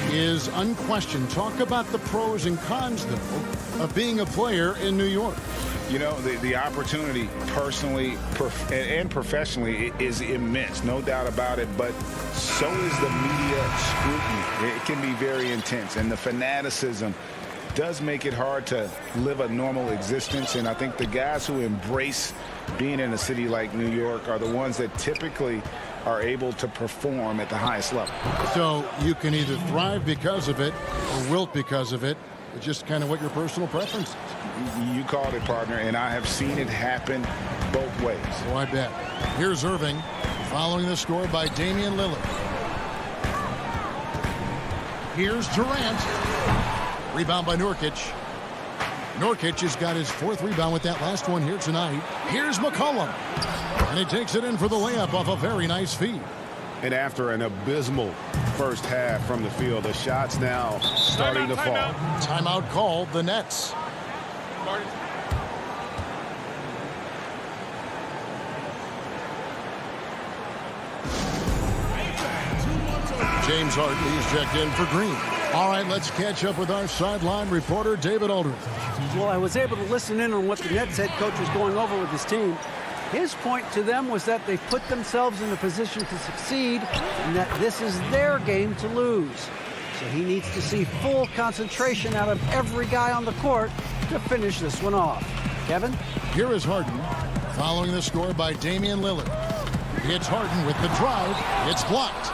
is unquestioned. Talk about the pros and cons, though, of being a player in New York. You know, the opportunity personally and professionally is immense, no doubt about it, but so is the media scrutiny. It can be very intense, and the fanaticism does make it hard to live a normal existence, and I think the guys who embrace being in a city like New York are the ones that typically are able to perform at the highest level. So you can either thrive because of it or wilt because of it. It's just kind of what your personal preference is. You called it, partner, and I have seen it happen both ways. Oh, I bet. Here's Irving following the score by Damian Lillard. Here's Durant. Rebound by Nurkic. Nurkic has got his 4th rebound with that last one here tonight. Here's McCollum. And he takes it in for the layup off a very nice feed. And after an abysmal first half from the field, the shots now starting to fall. Timeout called, the Nets. James Harden is checked in for Green. All right, let's catch up with our sideline reporter, David Aldridge. Well, I was able to listen in on what the Nets head coach was going over with his team. His point to them was that they've put themselves in a position to succeed and that this is their game to lose. So he needs to see full concentration out of every guy on the court to finish this one off. Kevin? Here is Harden following the score by Damian Lillard. It's Harden with the drive. It's blocked.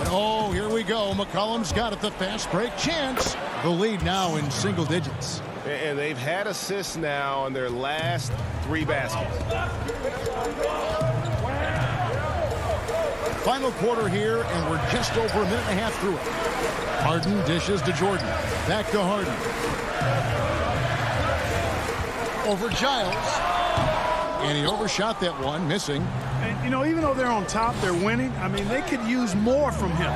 And oh, here we go. McCollum's got it, the fast break chance. The lead now in single digits. And they've had assists now on their last 3 baskets. Final quarter here, and we're just over a minute and a half through it. Harden dishes to Jordan. Back to Harden. Over Giles. And he overshot that one, missing. And, you know, even though they're on top, they're winning. I mean, they could use more from him.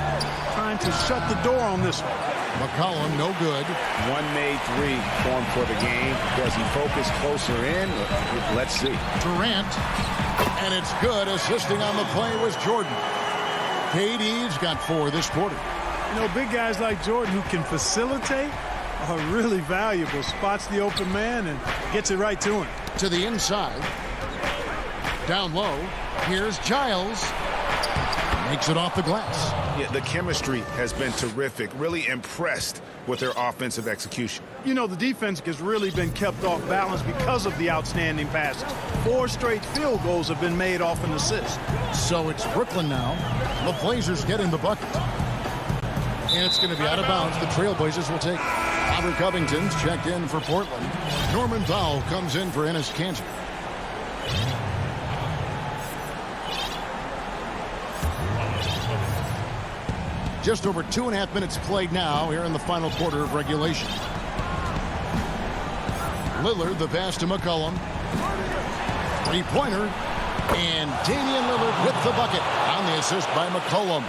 Trying to shut the door on this one. McCollum, no good. One made 3 for him for the game. Does he focus closer in? Let's see. Durant. And it's good. Assisting on the play was Jordan. KD's got 4 this quarter. You know, big guys like Jordan who can facilitate are really valuable. Spots the open man and gets it right to him. To the inside. Down low. Here's Giles. Makes it off the glass. Yeah, the chemistry has been terrific. Really impressed with their offensive execution. You know, the defense has really been kept off balance because of the outstanding passes. 4 straight field goals have been made off an assist. So it's Brooklyn now. The Blazers getting the bucket. And it's going to be out of bounds. The Trailblazers will take it. Robert Covington's checked in for Portland. Norman Powell comes in for Enes Kanter. Just over 2.5 minutes played now here in the final quarter of regulation. Lillard, the pass to McCollum. 3-pointer. And Damian Lillard with the bucket on the assist by McCollum.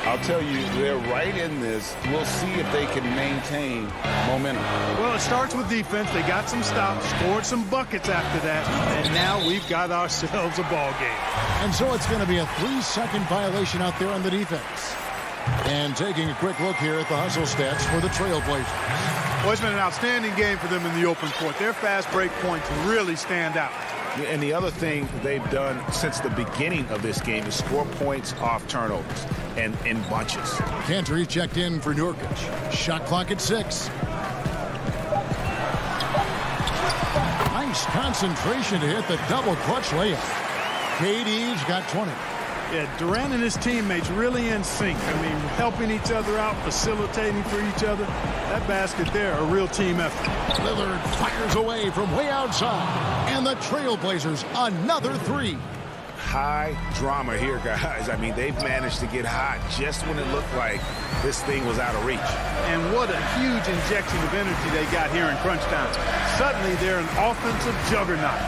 I'll tell you, they're right in this. We'll see if they can maintain momentum. Well, it starts with defense. They got some stops, scored some buckets after that, and now we've got ourselves a ball game. And so it's going to be a 3-second violation out there on the defense. And taking a quick look here at the hustle stats for the Trailblazers. Well, it's been an outstanding game for them in the open court. Their fast break points really stand out. And the other thing they've done since the beginning of this game is score points off turnovers and in bunches. Kanter checked in for Nurkic. Shot clock at 6. Nice concentration to hit the double clutch layup. KD's got 20. Yeah, Durant and his teammates really in sync. I mean, helping each other out, facilitating for each other. That basket there, a real team effort. Lillard fires away from way outside. And the Trailblazers, another 3. High drama here, guys. I mean, they've managed to get hot just when it looked like this thing was out of reach. And what a huge injection of energy they got here in crunch time. Suddenly, they're an offensive juggernaut.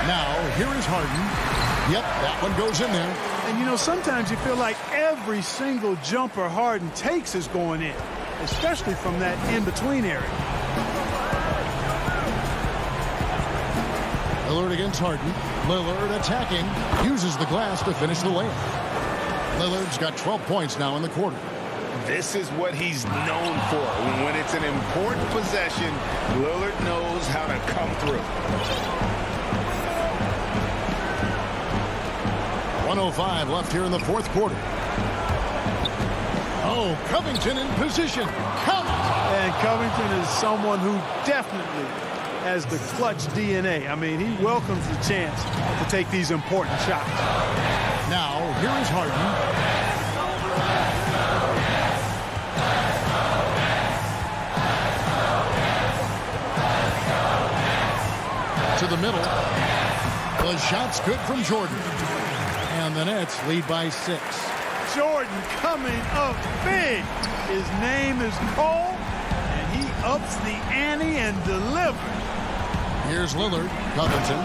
Now, here is Harden. Yep, that one goes in there. And, you know, sometimes you feel like every single jumper Harden takes is going in. especially from that in-between area. Lillard against Harden. Lillard attacking. Uses the glass to finish the layup. Lillard's got 12 points now in the quarter. This is what he's known for. When it's an important possession, Lillard knows how to come through. 1:05 left here in the fourth quarter. Oh, Covington in position. And Covington is someone who definitely has the clutch DNA. I mean, he welcomes the chance to take these important shots. Now, here is Harden. To the middle. The shot's good from Jordan. And the Nets lead by 6. Jordan coming up big. His name is Cole, and he ups the ante and delivers. Here's Lillard. Covington.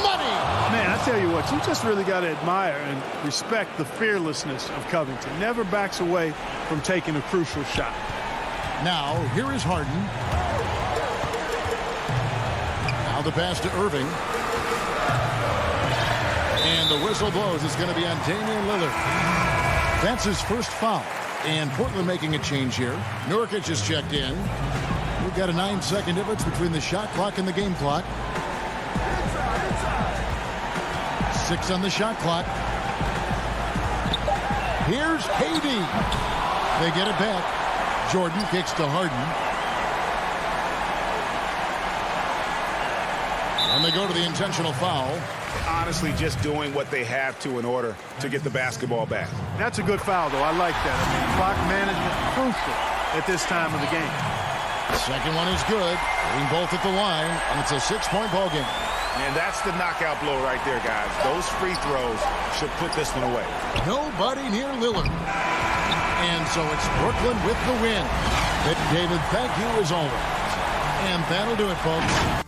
Money! Man, I tell you what, you just really got to admire and respect the fearlessness of Covington. Never backs away from taking a crucial shot. Now, here is Harden. Now the pass to Irving. And the whistle blows. It's going to be on Damian Lillard. That's his first foul. And Portland making a change here. Nurkic has checked in. We've got a 9-second difference between the shot clock and the game clock. 6 on the shot clock. Here's Haiti. They get it back. Jordan kicks to Harden. And they go to the intentional foul. Honestly, just doing what they have to in order to get the basketball back. That's a good foul, though. I like that. I mean, clock management crucial at this time of the game. Second one is good. Hitting both at the line, and it's a 6-point ball game. And that's the knockout blow right there, guys. Those free throws should put this one away. Nobody near Lillard. And so it's Brooklyn with the win. David, thank you as always. And that'll do it, folks.